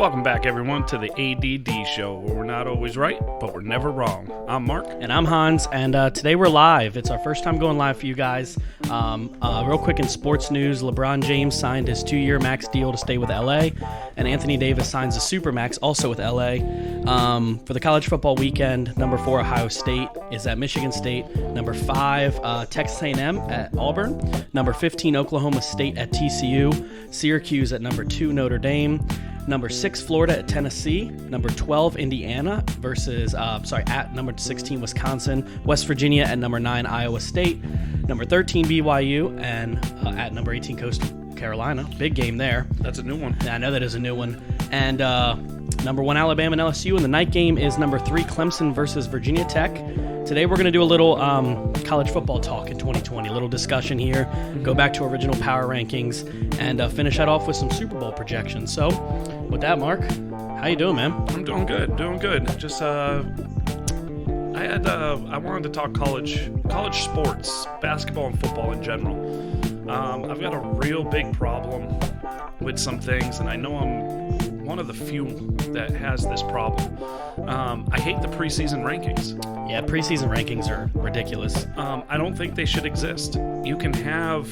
Welcome back, everyone, to the A.D.D. show, where we're not always right, but we're never wrong. I'm Mark. And I'm Hans, and today we're live. It's our first time going live for you guys. Real quick in sports news, LeBron James signed his 2-year max deal to stay with LA, and Anthony Davis signs a Supermax also with LA. For the college football weekend, number 4 Ohio State is at Michigan State. Number 5 Texas A&M at Auburn. Number 15 Oklahoma State at TCU. Syracuse at number 2 Notre Dame. Number 6, Florida at Tennessee. Number 12, Indiana at number 16, Wisconsin. West Virginia at number 9, Iowa State. Number 13, BYU. And at number 18, Coastal Carolina. Big game there. That's a new one. Yeah, I know that is a new one. And number 1, Alabama and LSU. And the night game is number 3, Clemson versus Virginia Tech. Today we're going to do a little college football talk in 2020, a little discussion here, go back to original power rankings, and finish that off with some Super Bowl projections. So, with that, Mark, how you doing, man? I'm doing good. Just I wanted to talk college sports, basketball and football in general. I've got a real big problem with some things, and I know I'm one of the few that has this problem. I hate the preseason rankings. Yeah, preseason rankings are ridiculous. I don't think they should exist. You can have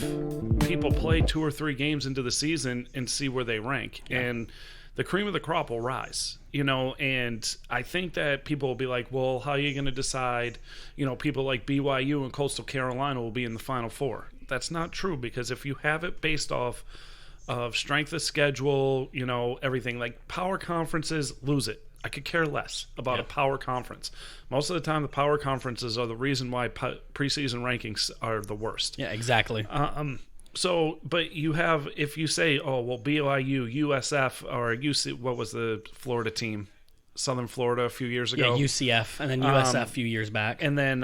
people play 2 or 3 games into the season and see where they rank, and the cream of the crop will rise. And I think that people will be like, well, how are you going to decide? People like BYU and Coastal Carolina will be in the Final Four. That's not true, because if you have it based off of strength of schedule, everything, like power conferences, lose it. I could care less about a power conference. Most of the time, the power conferences are the reason why preseason rankings are the worst. Yeah, exactly. But you have, if you say, oh, well, BYU, USF, or UC, what was the Florida team? Southern Florida a few years ago. Yeah, UCF, and then USF a few years back. And then,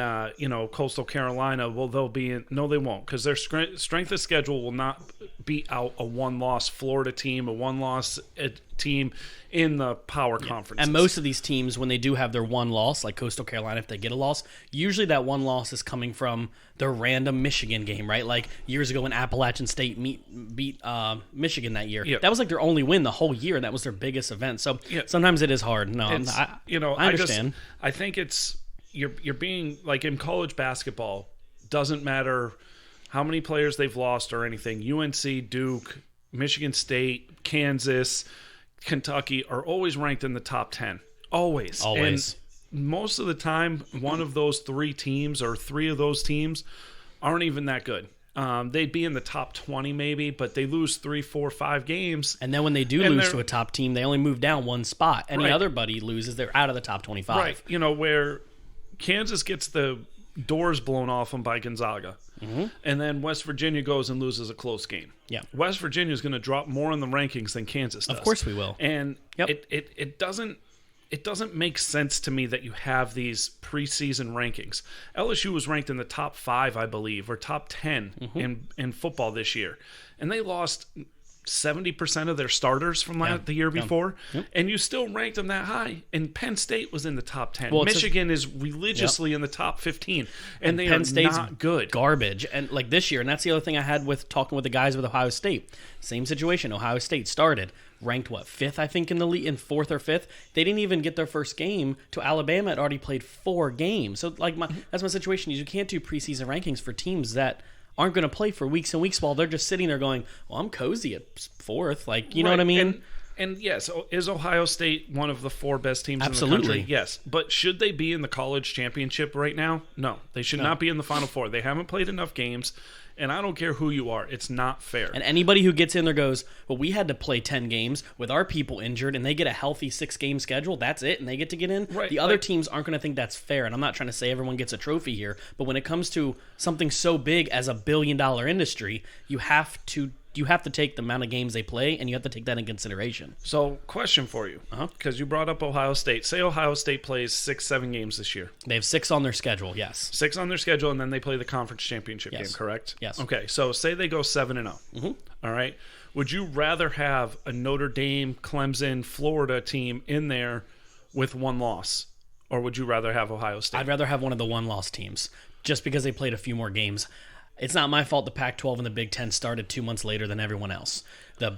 Coastal Carolina, well, they'll be in. No, they won't, because their strength of schedule will not beat out a one-loss Florida team, a one-loss team in the power conferences. And most of these teams, when they do have their one loss, like Coastal Carolina, if they get a loss, usually that one loss is coming from their random Michigan game, right? Like years ago when Appalachian State beat Michigan that year. Yep. That was like their only win the whole year, and that was their biggest event. So sometimes it is hard. No, I understand. I think it's you're being, like, in college basketball, doesn't matter how many players they've lost or anything. UNC, Duke, Michigan State, Kansas, Kentucky are always ranked in the top 10. Always. And most of the time, one of those 3 teams or 3 of those teams aren't even that good. They'd be in the top 20 maybe, but they lose 3, 4, 5 games. And then when they do lose to a top team, they only move down 1 spot. Any other buddy loses, they're out of the top 25. Right. Where Kansas gets the doors blown off them by Gonzaga. Mm-hmm. And then West Virginia goes and loses a close game. Yeah. West Virginia is going to drop more in the rankings than Kansas does. Of course we will. And it doesn't make sense to me that you have these preseason rankings. LSU was ranked in the top 5, I believe, or top 10 in football this year. And they lost 70% of their starters from the year before, and you still ranked them that high. And Penn State was in the top 10. Well, Michigan is religiously in the top 15, and they Penn State's not good. Garbage. And like this year, and that's the other thing I had with talking with the guys with Ohio State. Same situation. Ohio State started ranked 5th, I think, in the league, in 4th or 5th. They didn't even get their first game to Alabama had already played 4 games. So like that's my situation. You can't do preseason rankings for teams that aren't going to play for weeks and weeks while they're just sitting there going, well, I'm cozy at 4th. Like, you know what I mean? And yes, is Ohio State one of the 4 best teams in the country? Yes. But should they be in the college championship right now? No. They should not be in the Final Four. They haven't played enough games, and I don't care who you are. It's not fair. And anybody who gets in there goes, well, we had to play 10 games with our people injured, and they get a healthy 6-game schedule. That's it, and they get to get in. Right. The other teams aren't going to think that's fair, and I'm not trying to say everyone gets a trophy here, but when it comes to something so big as $1 billion industry, you have to take the amount of games they play, and you have to take that in consideration. So, question for you, because you brought up Ohio State. Say Ohio State plays 6-7 games this year. They have 6 on their schedule, yes. 6 on their schedule, and then they play the conference championship game, correct? Yes. Okay, so say they go 7-0. All right. Would you rather have a Notre Dame, Clemson, Florida team in there with 1 loss, or would you rather have Ohio State? I'd rather have one of the 1-loss teams, just because they played a few more games. It's not my fault the Pac-12 and the Big Ten started 2 months later than everyone else. The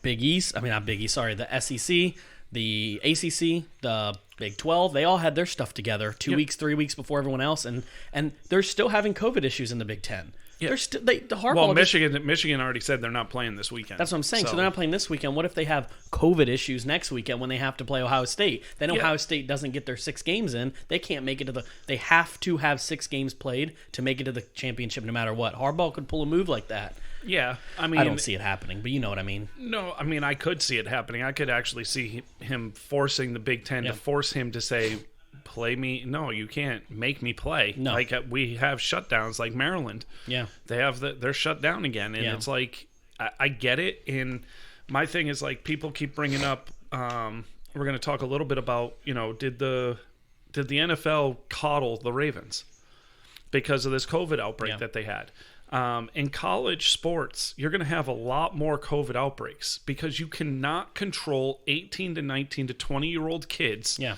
Big East, I mean not Big East, sorry, the SEC, the ACC, the Big 12, they all had their stuff together 2 weeks, 3 weeks before everyone else, and they're still having COVID issues in the Big Ten. Yeah. Well, Michigan already said they're not playing this weekend. That's what I'm saying. So they're not playing this weekend. What if they have COVID issues next weekend when they have to play Ohio State? Then Ohio State doesn't get their 6 games in. They can't make it to the. They have to have 6 games played to make it to the championship, no matter what. Harbaugh could pull a move like that. Yeah, I mean, I don't see it happening, but you know what I mean. No, I mean I could see it happening. I could actually see him forcing the Big Ten to force him to say, play me. No, you can't make me play. No. Like we have shutdowns like Maryland. Yeah. They have they're shut down again. And it's like, I get it. And my thing is like, people keep bringing up, we're going to talk a little bit about, did the NFL coddle the Ravens because of this COVID outbreak that they had? In college sports, you're going to have a lot more COVID outbreaks because you cannot control 18 to 19 to 20-year-old kids. Yeah.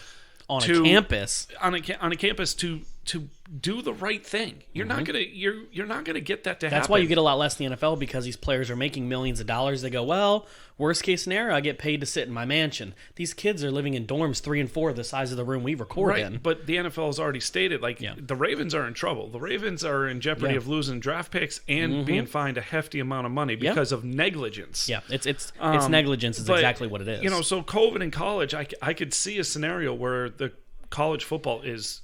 On a campus to do the right thing. You're not gonna get that to happen. That's why you get a lot less in the NFL, because these players are making millions of dollars. They go, well, worst case scenario, I get paid to sit in my mansion. These kids are living in dorms 3 and 4 the size of the room we record in. But the NFL has already stated the Ravens are in trouble. The Ravens are in jeopardy of losing draft picks and being fined a hefty amount of money because of negligence. Yeah, it's negligence is exactly what it is. So COVID in college, I could see a scenario where the college football is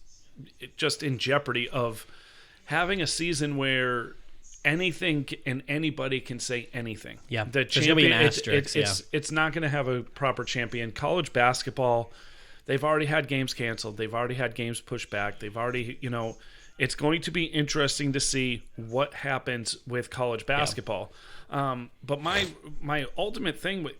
just in jeopardy of having a season where anything and anybody can say anything. Yeah, the there's going to be an asterisk. It's not going to have a proper champion. College basketball, they've already had games canceled. They've already had games pushed back. They've already, it's going to be interesting to see what happens with college basketball. But my ultimate thing with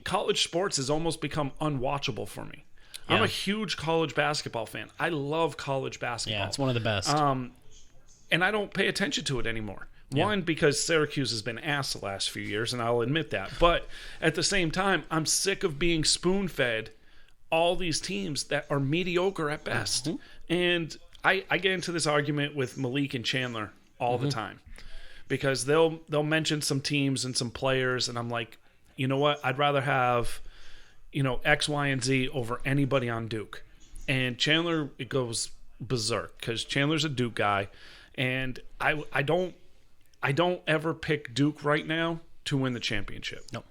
college sports has almost become unwatchable for me. Yeah. I'm a huge college basketball fan. I love college basketball. Yeah, it's one of the best. And I don't pay attention to it anymore. One, because Syracuse has been ass the last few years, and I'll admit that. But at the same time, I'm sick of being spoon-fed all these teams that are mediocre at best. Mm-hmm. And I get into this argument with Malik and Chandler all the time, because they'll mention some teams and some players, and I'm like, you know what? I'd rather have X, Y, and Z over anybody on Duke. And Chandler, it goes berserk because Chandler's a Duke guy, and I don't ever pick Duke right now to win the championship. No.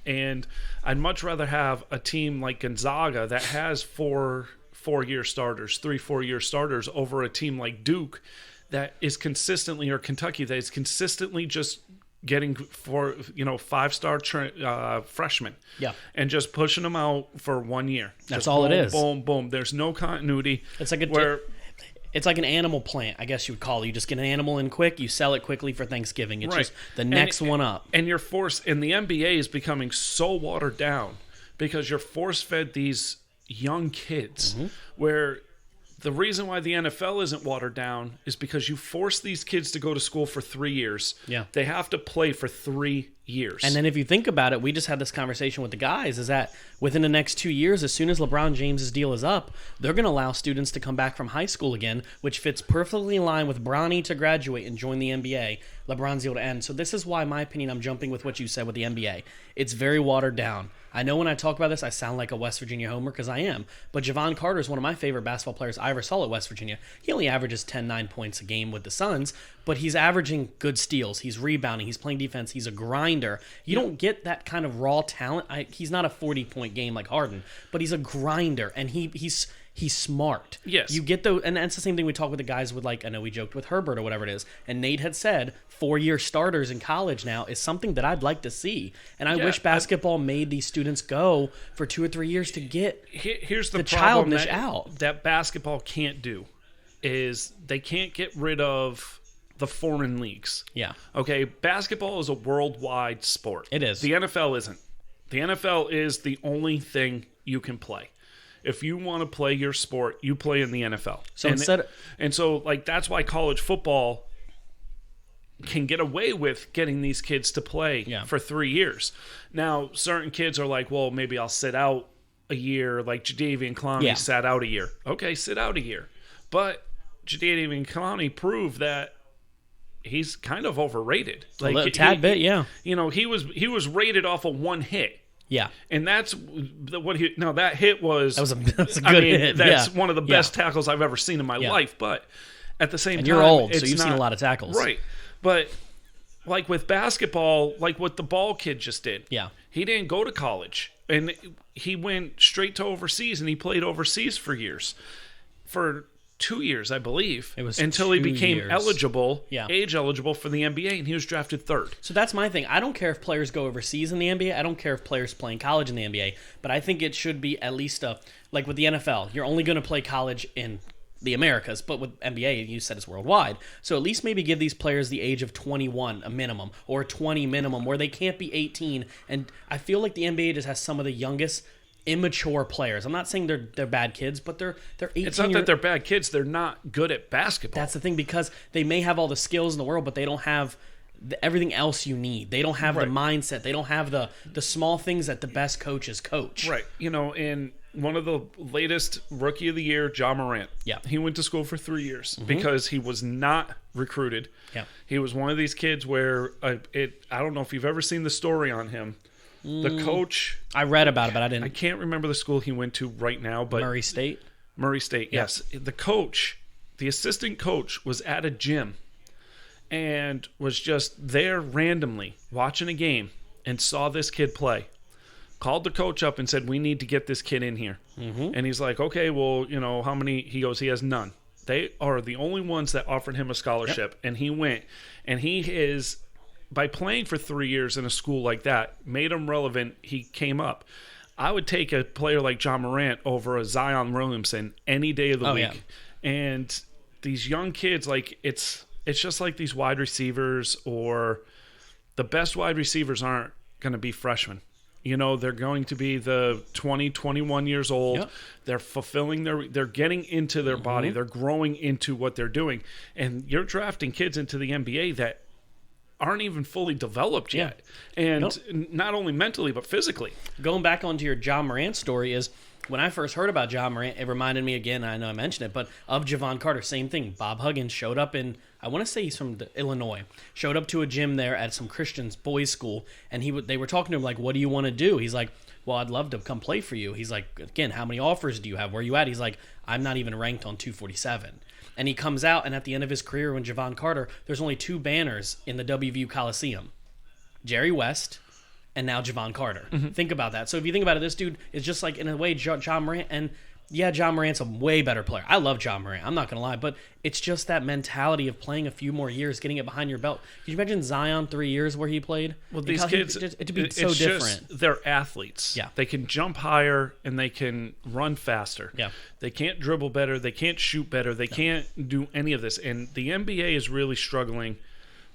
And I'd much rather have a team like Gonzaga that has 4-year starters, 3-4-year starters, over a team like Duke that is consistently, or Kentucky that is consistently just getting 5-star freshmen, and just pushing them out for 1 year. That's just all boom, it is. Boom, boom. There's no continuity. It's like it's like an animal plant, I guess you would call it. You just get an animal in quick, you sell it quickly for Thanksgiving. It's just the next one up. And you're forced, and the NBA is becoming so watered down because you're force-fed these young kids where the reason why the NFL isn't watered down is because you force these kids to go to school for 3 years. Yeah. They have to play for 3 years. And then if you think about it, we just had this conversation with the guys, is that within the next 2 years, as soon as LeBron James's deal is up, they're going to allow students to come back from high school again, which fits perfectly in line with Bronny to graduate and join the NBA, LeBron's deal to end. So this is why, in my opinion, I'm jumping with what you said with the NBA. It's very watered down. I know when I talk about this, I sound like a West Virginia homer, because I am. But Javon Carter is one of my favorite basketball players I ever saw at West Virginia. He only averages 9 points a game with the Suns, but he's averaging good steals. He's rebounding. He's playing defense. He's a grinder. You don't get that kind of raw talent. He's not a 40-point game like Harden, but he's a grinder, and he's smart. Yes. You get those, and that's the same thing we talk with the guys with, like, I know we joked with Herbert or whatever it is, and Nate had said 4-year starters in college now is something that I'd like to see. And I wish basketball made these students go for 2 or 3 years to get here's the childish out. That basketball can't do is they can't get rid of the foreign leagues. Yeah. Okay, basketball is a worldwide sport. It is. The NFL isn't. The NFL is the only thing you can play. If you want to play your sport, you play in the NFL. So that's why college football can get away with getting these kids to play for 3 years. Now, certain kids are like, well, maybe I'll sit out a year, like Jadeveon Clowney sat out a year. Okay, sit out a year. But Jadeveon Clowney proved that he's kind of overrated. A tad bit, yeah. You know, he was rated off of one hit. Yeah. And that's what that hit was. That's a good hit. That's one of the best tackles I've ever seen in my life. But at the same time, you're old, so you've seen a lot of tackles. Right. But like with basketball, like what the Ball kid just did. Yeah. He didn't go to college. And he went straight to overseas, and he played overseas for years. For 2 years, I believe. It was until he became age eligible for the NBA, and he was drafted 3rd. So that's my thing. I don't care if players go overseas in the NBA. I don't care if players play in college in the NBA. But I think it should be at least like with the NFL, you're only going to play college in the Americas, but with NBA, you said it's worldwide. So at least maybe give these players the age of 21 a minimum, or 20 minimum, where they can't be 18. And I feel like the NBA just has some of the youngest immature players. I'm not saying they're bad kids, but they're 18. It's not that they're bad kids. They're not good at basketball. That's the thing, because they may have all the skills in the world, but they don't have everything else you need. They don't have the mindset. They don't have the small things that the best coaches coach. Right. You know, in one of the latest Rookie of the Year, Ja Morant. Yeah. He went to school for 3 years because he was not recruited. Yeah. He was one of these kids where I don't know if you've ever seen the story on him. The coach, I read about it, but I didn't. I can't remember the school he went to right now, but Murray State, yes. The coach, the assistant coach, was at a gym and was just there randomly watching a game and saw this kid play. Called the coach up and said, "We need to get this kid in here." And he's like, "Okay, well, you know, how many?" He goes, "He has none." They are the only ones that offered him a scholarship, and he went, and he is. By playing for 3 years in a school like that, made him relevant. He came up. I would take a player like Ja Morant over a Zion Williamson any day of the week. Yeah. And these young kids, like it's just like these wide receivers, or the best wide receivers aren't going to be freshmen. You know, they're going to be the 20, 21 years old. Yep. They're fulfilling they're getting into their body. They're growing into what they're doing. And you're drafting kids into the NBA that aren't even fully developed yet. And not only mentally, but physically. Going back onto your Ja Morant story is, when I first heard about Ja Morant, it reminded me again, I know I mentioned it, but of Javon Carter. Same thing. Bob Huggins showed up in, I want to say he's from Illinois, showed up to a gym there at some Christian boys' school, and they were talking to him like, "What do you want to do?" He's like, "Well, I'd love to come play for you." He's like, "Again, how many offers do you have? Where are you at?" He's like, "I'm not even ranked on 247. And he comes out, and at the end of his career when Javon Carter, there's only 2 banners in the WVU Coliseum. Jerry West and now Javon Carter. Think about that. So if you think about it, this dude is just like, in a way, Ja Morant. And yeah, Ja Morant's a way better player. I love Ja Morant. I'm not going to lie. But it's just that mentality of playing a few more years, getting it behind your belt. Could you imagine Zion 3 years where he played? Well, these kids, it'd be so different. They're athletes. Yeah. They can jump higher and they can run faster. Yeah. They can't dribble better. They can't shoot better. They can't do any of this. And the NBA is really struggling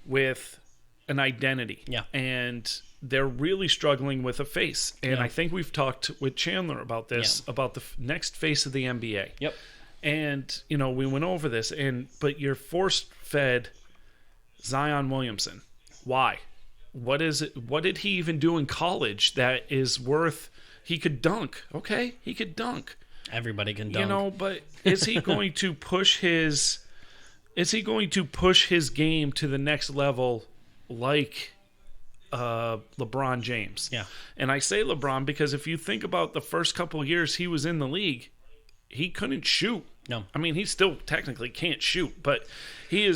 with an identity. Yeah. And they're really struggling with a face. And I think we've talked with Chandler about this, about the next face of the NBA. Yep. And, you know, we went over this, but you're force-fed Zion Williamson. Why? What is it? What did he even do in college that is worth? He could dunk. Okay, he could dunk. Everybody can dunk. You know, but is he going to push his? Is he going to push his game to the next level, like LeBron James? Yeah. And I say LeBron because if you think about the first couple of years he was in the league, he couldn't shoot. No. I mean, he still technically can't shoot, but he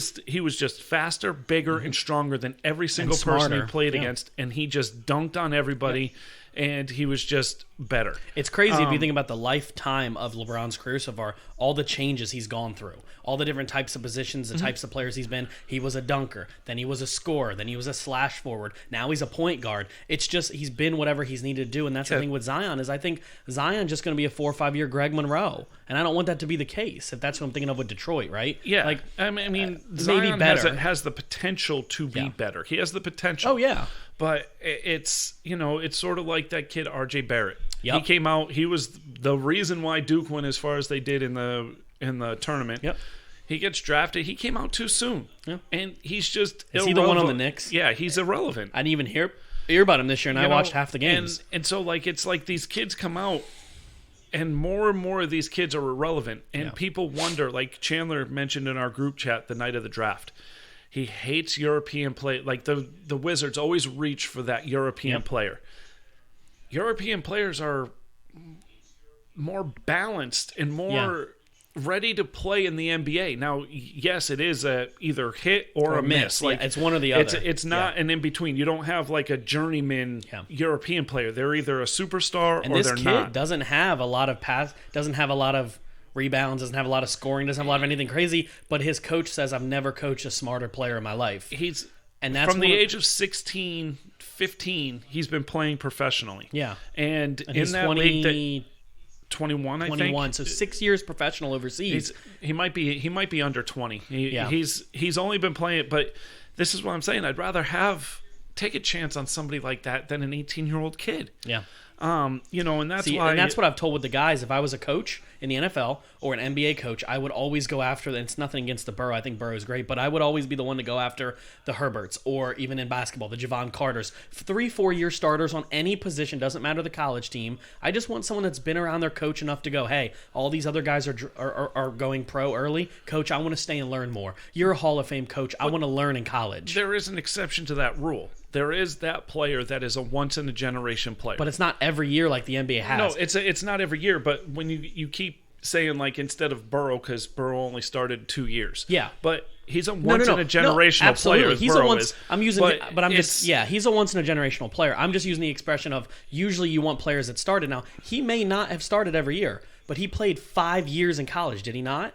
was just faster, bigger, and stronger than every single person he played against, and he just dunked on everybody, and he was just better. It's crazy if you think about the lifetime of LeBron's career so far, all the changes he's gone through, all the different types of positions, the types of players he's been. He was a dunker, then he was a scorer, then he was a slash forward, now he's a point guard. It's just he's been whatever he's needed to do, and that's the thing with Zion is I think Zion's just going to be a 4 or 5 year Greg Monroe, and I don't want that to be the case if that's what I'm thinking of with Detroit, right? Yeah, like I mean Zion maybe better. Has the potential to be better. He has the potential. Oh yeah. But it's, you know, it's sort of like that kid R.J. Barrett. Yep. He came out. He was the reason why Duke went as far as they did in the tournament. Yep. He gets drafted. He came out too soon. Yep. And he's just Is he the one on the Knicks? Yeah, he's irrelevant. I didn't even hear about him this year, and I watched half the games. And so, like, it's like these kids come out, and more of these kids are irrelevant. And people wonder, like Chandler mentioned in our group chat the night of the draft, He hates European play. Like the Wizards always reach for that European player. European players are more balanced and more ready to play in the NBA. Now, yes, it is a either hit or a miss. Like it's one or the other. It's not an in between. You don't have like a journeyman European player. They're either a superstar or they're not. And this kid doesn't have a lot of doesn't have a lot of rebounds, doesn't have a lot of scoring, doesn't have a lot of anything crazy, but his coach says, I've never coached a smarter player in my life. That's from the age of 16, 15, he's been playing professionionally. Yeah. And in that league 21, I think. 21, so 6 years professional overseas. He might be under 20. He's only been playing it, but this is what I'm saying. I'd rather take a chance on somebody like that than an 18-year-old kid. Yeah. And that's why. And that's what I've told with the guys. If I was a coach in the NFL or an NBA coach, I would always go after. And it's nothing against the Burrow. I think Burrow is great, but I would always be the one to go after the Herberts, or even in basketball, the Javon Carters, 3-4 year starters on any position. Doesn't matter the college team. I just want someone that's been around their coach enough to go, hey, all these other guys are going pro early. Coach, I want to stay and learn more. You're a Hall of Fame coach. I want to learn in college. There is an exception to that rule. There is that player that is a once-in-a-generation player. But it's not every year like the NBA has. No, it's not every year, but when you keep saying, like, instead of Burrow, because Burrow only started 2 years. Yeah. But he's a once-in-a-generational player, he's Burrow is. I'm using, but I'm just, he's a once-in-a-generational player. I'm just using the expression of, usually you want players that started. Now, he may not have started every year, but he played 5 years in college, did he not?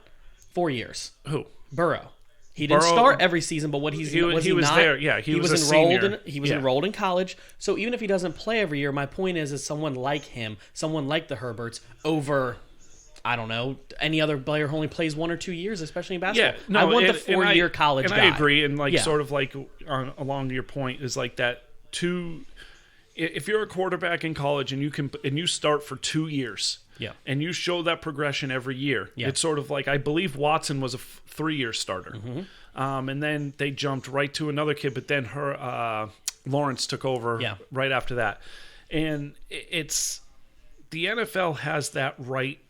4 years. Who? Burrow. He didn't start every season, but he was there. Yeah, he was enrolled. He was enrolled in college. So even if he doesn't play every year, my point is someone like him, someone like the Herberts, over, I don't know, any other player who only plays 1 or 2 years, especially in basketball. Yeah, no, I want the 4-year college guy. And I agree. And sort of like along your point is like that. If you're a quarterback in college and you start for 2 years. Yeah. And you show that progression every year. Yeah. It's sort of like, I believe Watson was a 3-year starter. Mm-hmm. And then they jumped right to another kid, but then Lawrence took over right after that. And it's the NFL has that right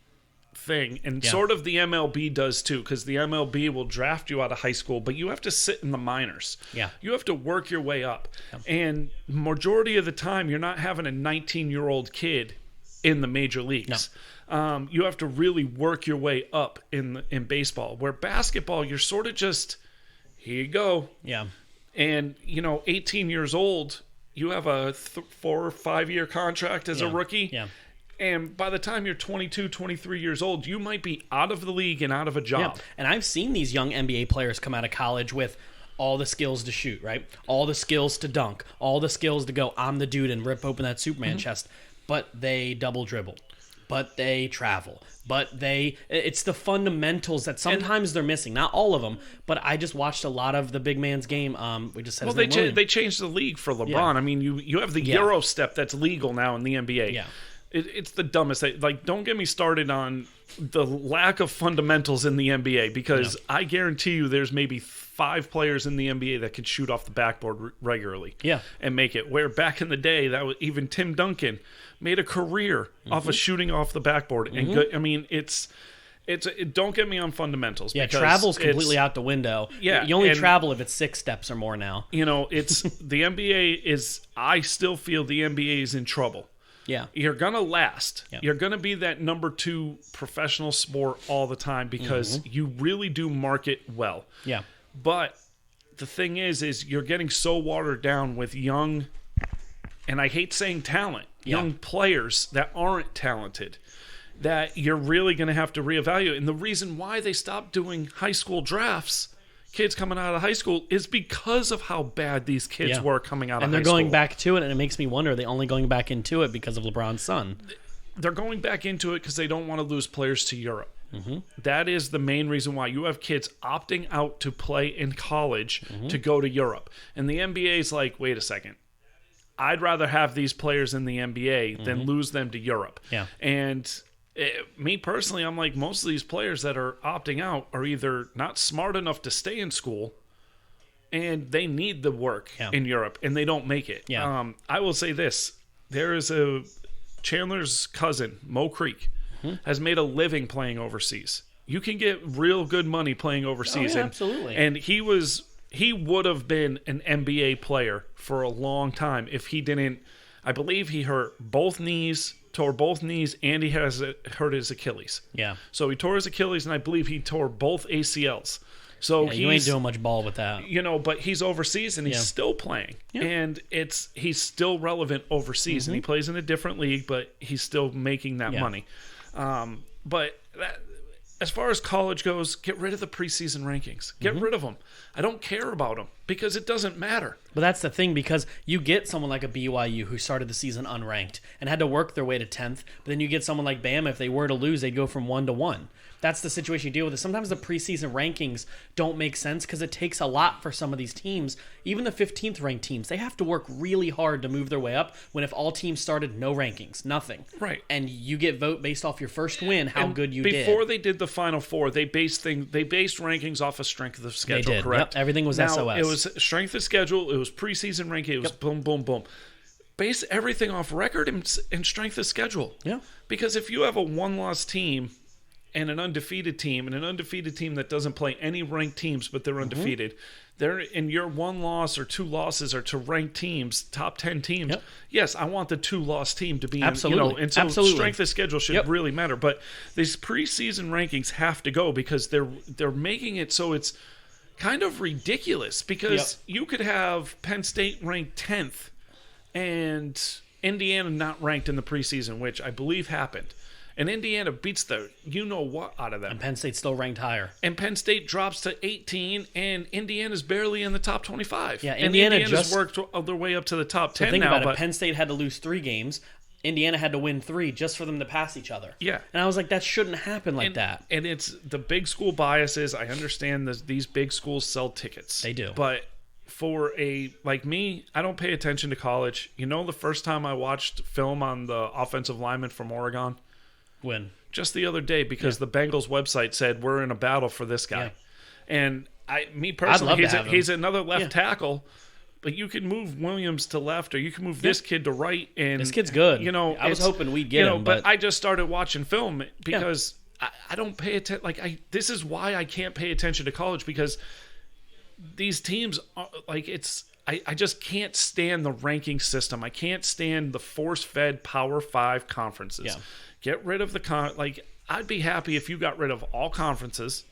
thing. And sort of the MLB does too, because the MLB will draft you out of high school, but you have to sit in the minors. Yeah. You have to work your way up. Yeah. And majority of the time, you're not having a 19-year-old kid in the major leagues. No. You have to really work your way up in baseball. Where basketball, you're sort of just, here you go. Yeah. And, 18 years old, you have a 4 or 5 year contract as a rookie. Yeah. And by the time you're 22, 23 years old, you might be out of the league and out of a job. Yeah. And I've seen these young NBA players come out of college with all the skills to shoot, right? All the skills to dunk, all the skills to go, I'm the dude, and rip open that Superman chest. But they double dribble, but they travel, but it's the fundamentals that sometimes they're missing. Not all of them, but I just watched a lot of the big man's game. We just said they changed the league for LeBron. Yeah. I mean, you have the Euro step that's legal now in the NBA. Yeah. It's the dumbest thing. Like, don't get me started on the lack of fundamentals in the NBA, because I guarantee you there's maybe 5 players in the NBA that can shoot off the backboard regularly and make it. Where back in the day, that was even Tim Duncan made a career off of shooting off the backboard. And I mean, it's don't get me on fundamentals. Yeah, travel's completely out the window. Yeah, you only travel if it's 6 steps or more now. It's the NBA is. I still feel the NBA is in trouble. Yeah, you're gonna last. Yeah. You're gonna be that number 2 professional sport all the time, because you really do market well. Yeah, but the thing is you're getting so watered down with young, and I hate saying talent, young players that aren't talented, that you're really going to have to reevaluate. And the reason why they stopped doing high school drafts, kids coming out of high school, is because of how bad these kids were coming out of high school. And they're going back to it, and it makes me wonder, are they only going back into it because of LeBron's son? They're going back into it because they don't want to lose players to Europe. That is the main reason why you have kids opting out to play in college to go to Europe. And the NBA is like, wait a second. I'd rather have these players in the NBA than lose them to Europe. Yeah. And me personally, I'm like, most of these players that are opting out are either not smart enough to stay in school, and they need the work in Europe, and they don't make it. Yeah. I will say this. There is a Chandler's cousin, Mo Creek, has made a living playing overseas. You can get real good money playing overseas. Oh, yeah, absolutely. And he he would have been an NBA player for a long time if he didn't. I believe he tore both knees, and he hurt his Achilles. Yeah. So he tore his Achilles, and I believe he tore both ACLs. So you ain't doing much ball with that. But he's overseas and he's still playing. Yeah. And he's still relevant overseas. And he plays in a different league, but he's still making that money. But as far as college goes, get rid of the preseason rankings. Get rid of them. I don't care about them because it doesn't matter. But that's the thing, because you get someone like a BYU who started the season unranked and had to work their way to 10th. But then you get someone like Bama, if they were to lose, they'd go from 1 to 1. That's the situation you deal with. Sometimes the preseason rankings don't make sense because it takes a lot for some of these teams. Even the 15th ranked teams, they have to work really hard to move their way up, when if all teams started, no rankings, nothing. Right. And you get vote based off your first win, how good you did. Before they did the Final Four, they based rankings off of strength of schedule, they did. Correct? Yep. Everything was SOS. It was strength of schedule, it was preseason ranking, it was boom, boom, boom. Base everything off record and strength of schedule. Yeah. Because if you have a one-loss team and an undefeated team, that doesn't play any ranked teams, but they're undefeated, they're in your one loss or two losses are to ranked teams, top 10 teams. Yep. Yes, I want the 2-loss team to be absolutely. And so strength of schedule should really matter. But these preseason rankings have to go because they're making it so it's kind of ridiculous, because you could have Penn State ranked 10th and Indiana not ranked in the preseason, which I believe happened. And Indiana beats the you-know-what out of them. And Penn State's still ranked higher. And Penn State drops to 18, and Indiana's barely in the top 25. Yeah, Indiana's just worked their way up to the top 10 think now. About it. Penn State had to lose 3 games. Indiana had to win 3 just for them to pass each other. Yeah. And I was like, that shouldn't happen like that. And it's the big school biases. I understand these big schools sell tickets. They do. But for like me, I don't pay attention to college. The first time I watched film on the offensive lineman from Oregon? When? Just the other day, because the Bengals website said we're in a battle for this guy. Yeah. And me personally, he's another left tackle, but you can move Williams to left, or you can move this kid to right. And this kid's good. I was hoping we'd get him. But I just started watching film because I don't pay attention. This is why I can't pay attention to college, because these teams are, I just can't stand the ranking system. I can't stand the force-fed Power 5 conferences. Yeah. Get rid of I'd be happy if you got rid of all conferences.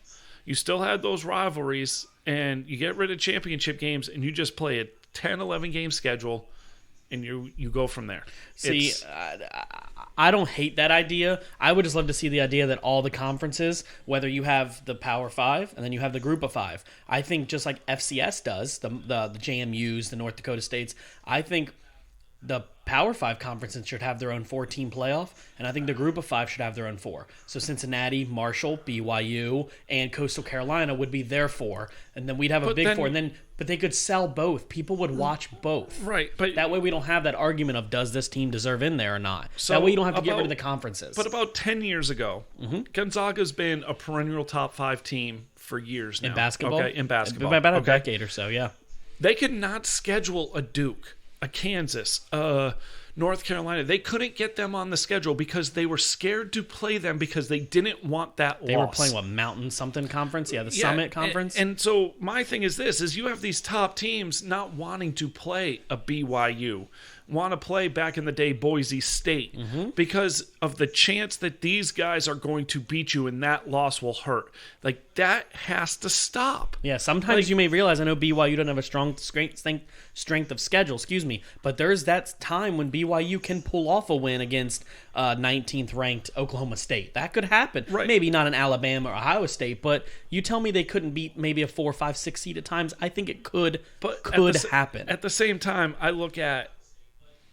You still had those rivalries, and you get rid of championship games, and you just play a 10, 11 game schedule, and you go from there. See, I don't hate that idea. I would just love to see the idea that all the conferences, whether you have the Power 5 and then you have the Group of 5, I think just like FCS does, the JMUs, the North Dakota States, I think the Power 5 conferences should have their own 4-team playoff, and I think the Group of 5 should have their own 4. So Cincinnati, Marshall, BYU, and Coastal Carolina would be their 4, and then we'd have a big 4. But they could sell both. People would watch both. Right. But that way we don't have that argument of does this team deserve in there or not. So that way you don't have to get rid of the conferences. But about 10 years ago, Gonzaga's been a perennial top 5 team for years now. In basketball? Okay, in basketball. About a decade or so, yeah. They could not schedule a Duke, a Kansas, North Carolina. They couldn't get them on the schedule because they were scared to play them because they didn't want that loss. They were playing what, Mountain something conference? Yeah, the Summit conference. And so my thing is this, is you have these top teams not wanting to play a BYU, want to play back in the day Boise State because of the chance that these guys are going to beat you and that loss will hurt. That has to stop. Yeah, sometimes you may realize, I know BYU doesn't have a strong strength of schedule, but there's that time when BYU can pull off a win against 19th ranked Oklahoma State. That could happen. Right. Maybe not in Alabama or Ohio State, but you tell me they couldn't beat maybe a 4, 5, 6 seed at times. I think it could happen. At the same time, I look at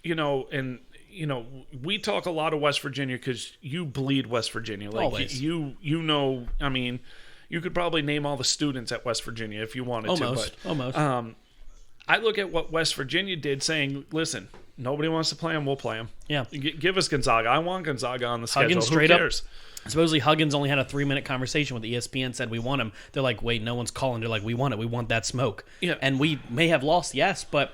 we talk a lot of West Virginia because you bleed West Virginia. Always. I mean, you could probably name all the students at West Virginia if you wanted to. Almost. I look at what West Virginia did, saying, listen, nobody wants to play them, we'll play them. Yeah. Give us Gonzaga. I want Gonzaga on the schedule. Huggins straight Who cares? Supposedly Huggins only had a 3-minute conversation with ESPN, said we want him. They're like, wait, no one's calling. They're like, we want it. We want that smoke. Yeah. And we may have lost, yes, but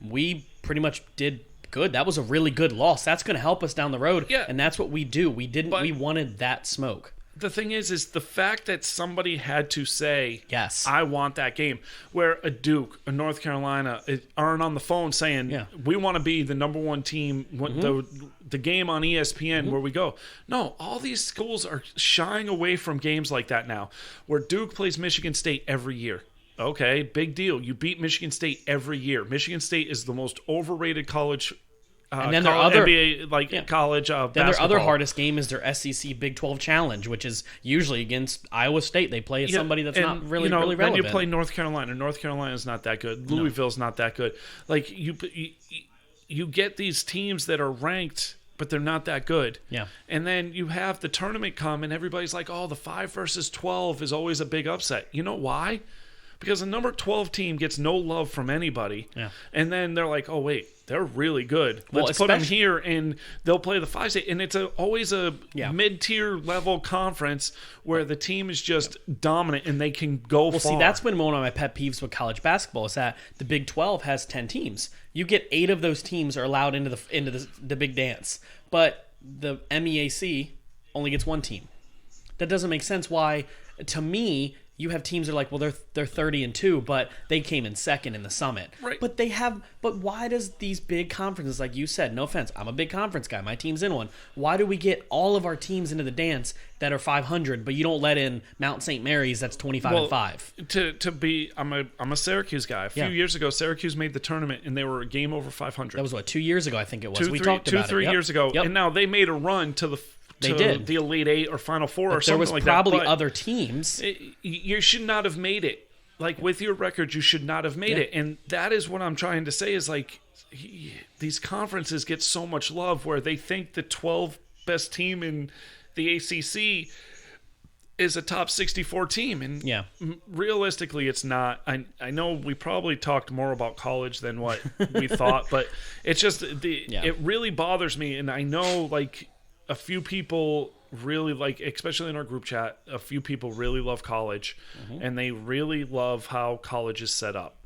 we pretty much did good. That was a really good loss. That's going to help us down the road. Yeah. And that's what we do. We wanted that smoke. the thing is the fact that somebody had to say, yes, I want that game, where a Duke, a North Carolina aren't on the phone saying, we want to be the number one team, the game on ESPN where we go. No, all these schools are shying away from games like that now, where Duke plays Michigan State every year. Okay, big deal. You beat Michigan State every year. Michigan State is the most overrated college and then their other NBA, college then basketball. Their other hardest game is their SEC Big 12 Challenge, which is usually against Iowa State. They play somebody that's not really relevant. Then you play North Carolina. North Carolina's not that good. Louisville's not that good. Like you get these teams that are ranked, but they're not that good. Yeah. And then you have the tournament come, and everybody's like, "Oh, the 5 versus 12 is always a big upset." You know why? Because the number 12 team gets no love from anybody. Yeah. And then they're like, "Oh wait, they're really good. Let's put them here," and they'll play the 5 state. And it's always a mid-tier level conference where the team is just dominant and they can go far. See, that's been one of my pet peeves with college basketball is that the Big 12 has 10 teams. You get 8 of those teams are allowed into the big dance, but the MEAC only gets 1 team. That doesn't make sense. Why? To me, you have teams that are like, well, they're 30-2, but they came in second in the Summit. Right. But why does these big conferences, like you said, no offense, I'm a big conference guy, my team's in one. Why do we get all of our teams into the dance that are 500, but you don't let in Mount St. Mary's that's 25-5? I'm a Syracuse guy. A few years ago, Syracuse made the tournament and they were a game over 500. That was 2 years ago, I think it was. We talked about it. 2-3 years ago, and now they made a run to the. They did the Elite Eight or Final Four or something like that. There was probably other teams. You should not have made it. Like with your record, you should not have made it. And that is what I'm trying to say is like these conferences get so much love where they think the 12 best team in the ACC is a top 64 team. And realistically, it's not. I know we probably talked more about college than what we thought, but it's just it really bothers me. And I know like a few people really like, especially in our group chat, a few people really love college and they really love how college is set up.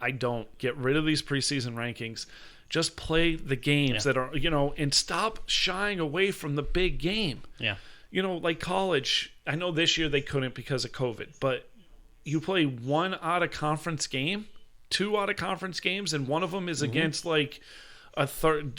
I don't. Get rid of these preseason rankings. Just play the games that are, and stop shying away from the big game. Yeah. Like college, I know this year they couldn't because of COVID, but you play 1 out of conference game, 2 out of conference games, and one of them is against like a third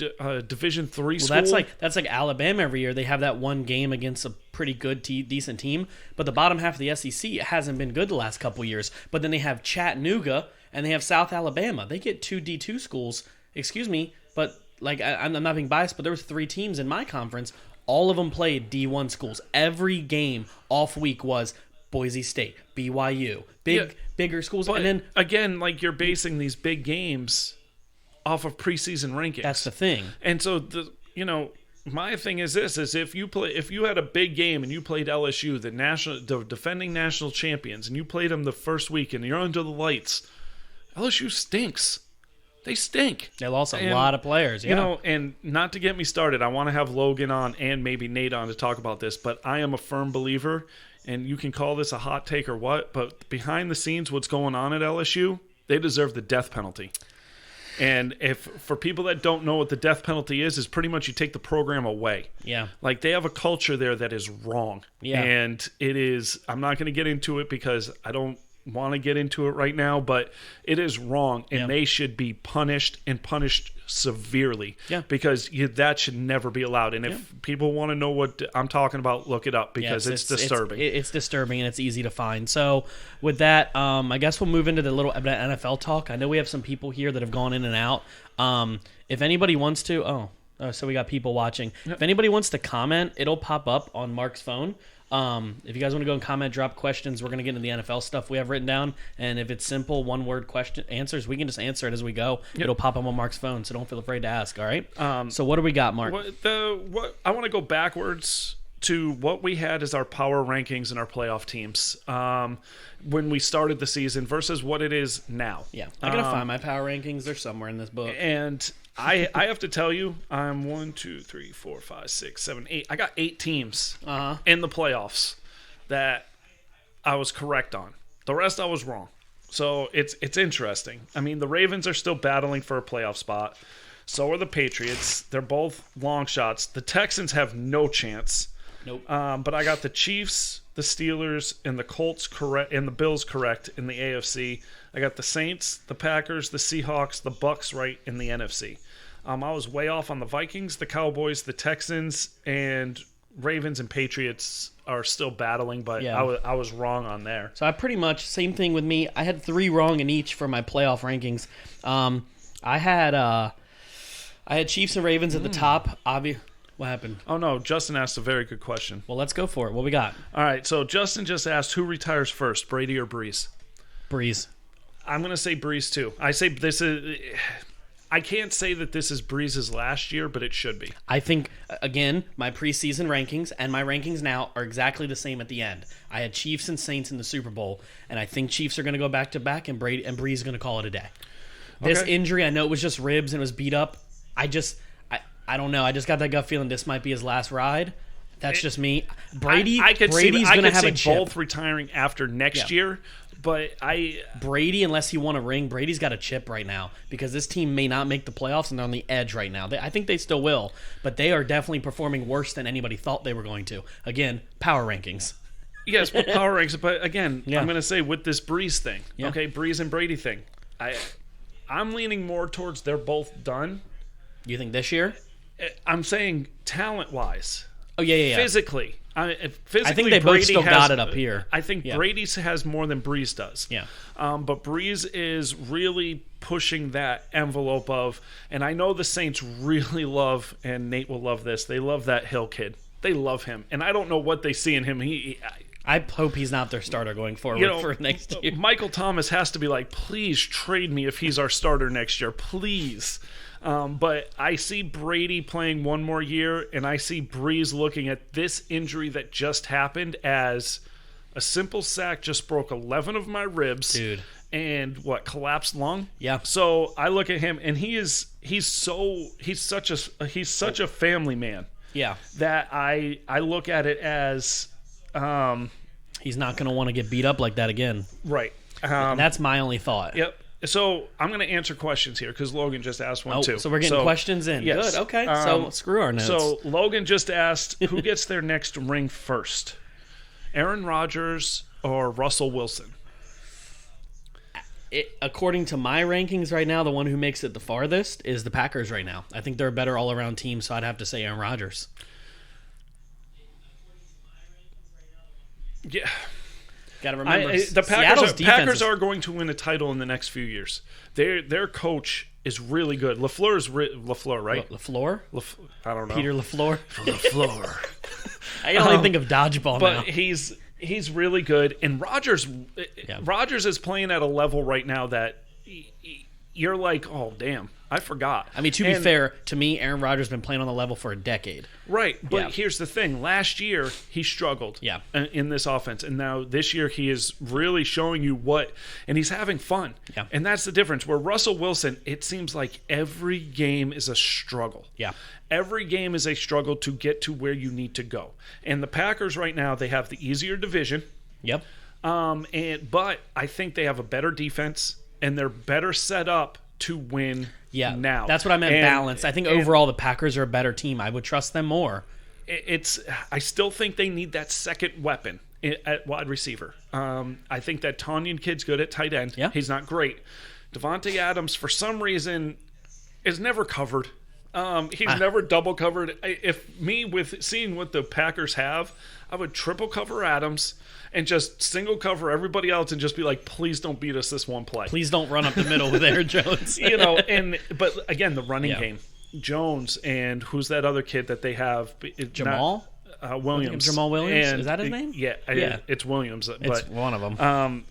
Division III school. That's like Alabama every year. They have that one game against a pretty good, decent team, but the bottom half of the SEC hasn't been good the last couple years. But then they have Chattanooga and they have South Alabama. They get 2 D2 schools. Excuse me, but like I'm not being biased, but there was 3 teams in my conference. All of them played D1 schools. Every game off week was Boise State, BYU, bigger schools. But and then again, like you're basing these big games off of preseason rankings. That's the thing. And so my thing is this: is if you had a big game and you played LSU, the defending national champions, and you played them the first week and you're under the lights, LSU stinks. They stink. They lost a lot of players. Yeah. And not to get me started, I want to have Logan on and maybe Nate on to talk about this, but I am a firm believer, and you can call this a hot take or what, but behind the scenes, what's going on at LSU, they deserve the death penalty. And for people that don't know what the death penalty is pretty much you take the program away. Yeah. Like they have a culture there that is wrong. Yeah. And it is, I'm not going to get into it because I don't want to get into it right now, but it is wrong, and they should be punished and punished severely. Yeah. Because that should never be allowed. And if people want to know what I'm talking about, look it up because it's disturbing. It's disturbing and it's easy to find. So with that, I guess we'll move into the little NFL talk. I know we have some people here that have gone in and out. If anybody wants to, so we got people watching. Yep. If anybody wants to comment, it'll pop up on Mark's phone. If you guys want to go and comment, drop questions, we're going to get into the NFL stuff we have written down. And if it's simple, one-word question answers, we can just answer it as we go. Yep. It'll pop up on Mark's phone, so don't feel afraid to ask, all right? So what do we got, Mark? I want to go backwards to what we had as our power rankings and our playoff teams when we started the season versus what it is now. Yeah, I got to find my power rankings. They're somewhere in this book. And I have to tell you, I'm 1, 2, 3, 4, 5, 6, 7, 8. I got 8 teams in the playoffs that I was correct on. The rest I was wrong. So it's interesting. I mean, the Ravens are still battling for a playoff spot. So are the Patriots. They're both long shots. The Texans have no chance. Nope. But I got the Chiefs, the Steelers, and the Colts correct, and the Bills correct in the AFC. I got the Saints, the Packers, the Seahawks, the Bucks right in the NFC. I was way off on the Vikings, the Cowboys, the Texans, and Ravens and Patriots are still battling, but Yeah. I was wrong on there. So I pretty much, same thing with me. I had 3 wrong in each for my playoff rankings. I had Chiefs and Ravens at the top. What happened? Oh, no, Justin asked a very good question. Well, let's go for it. What we got? All right, so Justin just asked, who retires first, Brady or Breeze? Breeze. I'm going to say Breeze, too. I can't say that this is Breeze's last year, but it should be. I think, again, my preseason rankings and my rankings now are exactly the same at the end. I had Chiefs and Saints in the Super Bowl, and I think Chiefs are going to go back-to-back, and Breeze is going to call it a day. This injury, I know it was just ribs and it was beat up. I don't know. I just got that gut feeling this might be his last ride. That's just me. Brady's going to have a chip. Both retiring after next year, but Brady, unless he won a ring, Brady's got a chip right now because this team may not make the playoffs and they're on the edge right now. I think they still will, but they are definitely performing worse than anybody thought they were going to. Again, power rankings. Yes, with power ranks, but again, I'm going to say with this Breeze thing, okay, Breeze and Brady thing, I'm leaning more towards they're both done. You think this year? I'm saying talent-wise. Oh, yeah. Physically. I think they both still got it up here. I think Brady has more than Breeze does. Yeah. But Breeze is really pushing that envelope of, and I know the Saints really love, and Nate will love this, they love that Hill kid. They love him. And I don't know what they see in him. I hope he's not their starter going forward for next year. Michael Thomas has to be like, please trade me if he's our starter next year. Please. But I see Brady playing one more year, and I see Breeze looking at this injury that just happened as a simple sack just broke 11 of my ribs. Dude. And collapsed lung? Yeah. So I look at him, and he's such a family man. Yeah. That I look at it as he's not going to want to get beat up like that again. Right. And that's my only thought. Yep. So I'm going to answer questions here because Logan just asked one too. So we're getting questions in. Yes. Good. Okay. So screw our notes. So Logan just asked who gets their next ring first, Aaron Rodgers or Russell Wilson? According to my rankings right now, the one who makes it the farthest is the Packers right now. I think they're a better all-around team, so I'd have to say Aaron Rodgers. Yeah. Got to remember, the Packers are going to win a title in the next few years. Their coach is really good. LaFleur, right? LaFleur? I don't know. Peter LaFleur? LaFleur. I can only think of dodgeball but now. He's really good. And Rodgers is playing at a level right now that you're like, oh, damn, I forgot. I mean, to be fair, to me, Aaron Rodgers has been playing on the level for a decade. Right, but here's the thing. Last year, he struggled in this offense, and now this year he is really showing you and he's having fun. Yeah. And that's the difference. Where Russell Wilson, it seems like every game is a struggle. Yeah. Every game is a struggle to get to where you need to go. And the Packers right now, they have the easier division. Yep. But I think they have a better defense, and they're better set up to win now. That's what I meant, balance. I think overall the Packers are a better team. I would trust them more. I still think they need that second weapon at wide receiver. I think that Tanyan kid's good at tight end. Yeah. He's not great. Devontae Adams, for some reason, is never covered. He's never double covered. With seeing what the Packers have, I would triple cover Adams and just single cover everybody else and just be like, please don't beat us this one play. Please don't run up the middle with Aaron Jones. But again, the running game, Jones and who's that other kid that they have? Jamal? Williams. Jamal Williams? Is that his name? Yeah. It's Williams. It's one of them.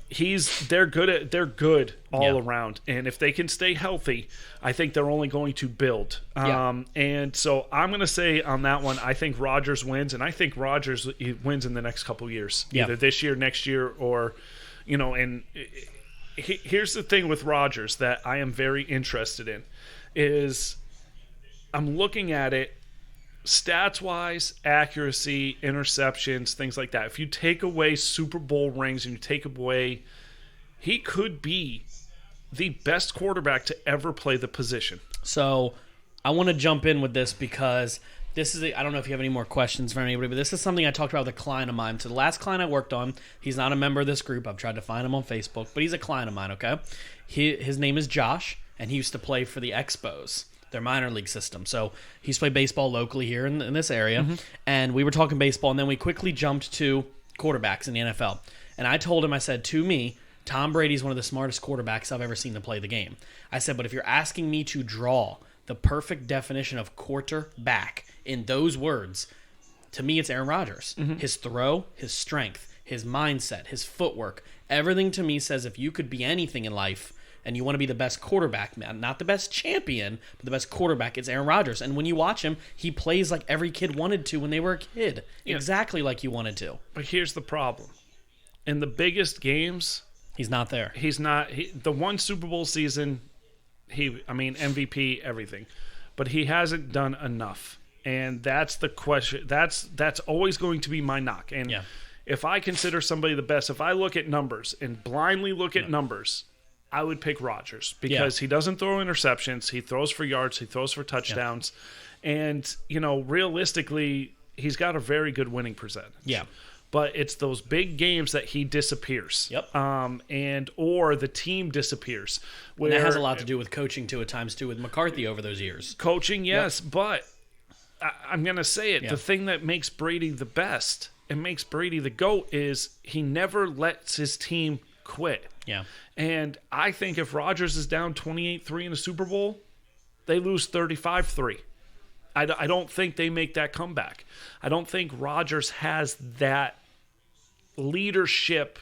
They're good all around, and if they can stay healthy, I think they're only going to build. And so I'm going to say on that one, I think Rodgers wins, and I think Rodgers wins in the next couple years, either this year, next year, or And here's the thing with Rodgers that I am very interested in is I'm looking at it. Stats-wise, accuracy, interceptions, things like that. If you take away Super Bowl rings and you take away, he could be the best quarterback to ever play the position. So I want to jump in with this because I don't know if you have any more questions for anybody, but this is something I talked about with a client of mine. So the last client I worked on, he's not a member of this group. I've tried to find him on Facebook, but he's a client of mine, okay? His name is Josh, and he used to play for the Expos, their minor league system. So he's played baseball locally here in this area, and we were talking baseball, and then we quickly jumped to quarterbacks in the NFL. And I told him, I said, to me, Tom Brady's one of the smartest quarterbacks I've ever seen to play the game. I said, but if you're asking me to draw the perfect definition of quarterback in those words, to me it's Aaron Rodgers. His throw, his strength, his mindset, his footwork, everything to me says if you could be anything in life and you want to be the best quarterback, man, not the best champion, but the best quarterback, it's Aaron Rodgers. And when you watch him, he plays like every kid wanted to when they were a kid. Yeah. Exactly like you wanted to. But here's the problem. In the biggest games, he's not there. He's not. The one Super Bowl season, MVP, everything. But he hasn't done enough. And that's the question. That's always going to be my knock. And if I consider somebody the best, if I look at numbers and blindly look at numbers, I would pick Rodgers because he doesn't throw interceptions. He throws for yards. He throws for touchdowns. And, realistically, he's got a very good winning percentage. Yeah. But it's those big games that he disappears. Yep. Or the team disappears. And that has a lot to do with coaching, too, at times, too, with McCarthy over those years. Coaching, yes. Yep. But I'm going to say it. Yeah. The thing that makes Brady the best and makes Brady the GOAT is he never lets his team quit. Yeah. And I think if Rodgers is down 28-3 in a Super Bowl, they lose 35-3. I don't think they make that comeback. I don't think Rodgers has that leadership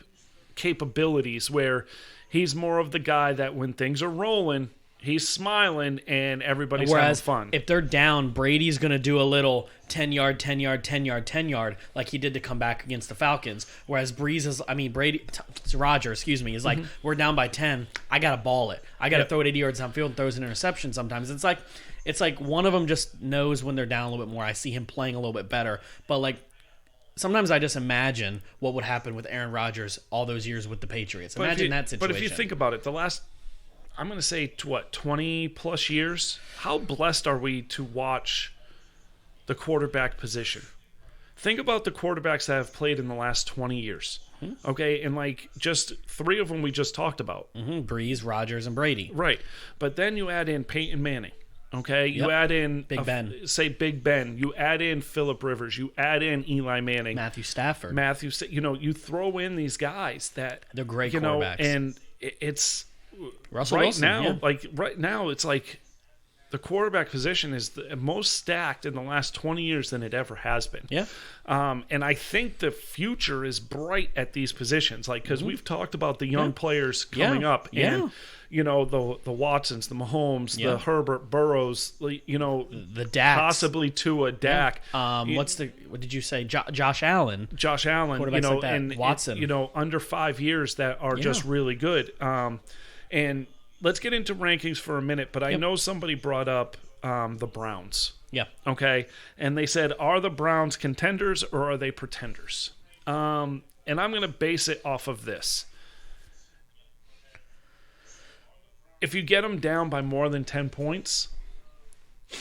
capabilities where he's more of the guy that when things are rolling, he's smiling and everybody's having fun. If they're down, Brady's going to do a little 10-yard, 10-yard, 10-yard, 10-yard like he did to come back against the Falcons. Whereas Rodgers, is like, we're down by 10. I got to ball it. I got to throw it 80 yards downfield and throws an interception sometimes. It's like one of them just knows when they're down a little bit more. I see him playing a little bit better. But like sometimes I just imagine what would happen with Aaron Rodgers all those years with the Patriots. Imagine that situation. But if you think about it, the last, I'm going to say, 20-plus years, how blessed are we to watch the quarterback position? Think about the quarterbacks that have played in the last 20 years. Okay, and like just three of them we just talked about. Breeze, Rodgers, and Brady. Right. But then you add in Peyton Manning. Okay, you add in Big Ben. Big Ben. You add in Phillip Rivers. You add in Eli Manning. Matthew Stafford. You throw in these guys that they're great quarterbacks. And it's Russell Wilson, right now it's like the quarterback position is the most stacked in the last 20 years than it ever has been. Yeah. And I think the future is bright at these positions, like because we've talked about the young players coming up. And, the Watsons, the Mahomes, the Herbert, Burrows, the Dak, possibly Tua, Dak. What did you say? Josh Allen. Quarterbacks like that. And Watson. Under 5 years that are just really good. And let's get into rankings for a minute, but I know somebody brought up the Browns. Yeah. Okay. And they said, are the Browns contenders or are they pretenders? And I'm going to base it off of this. If you get them down by more than 10 points,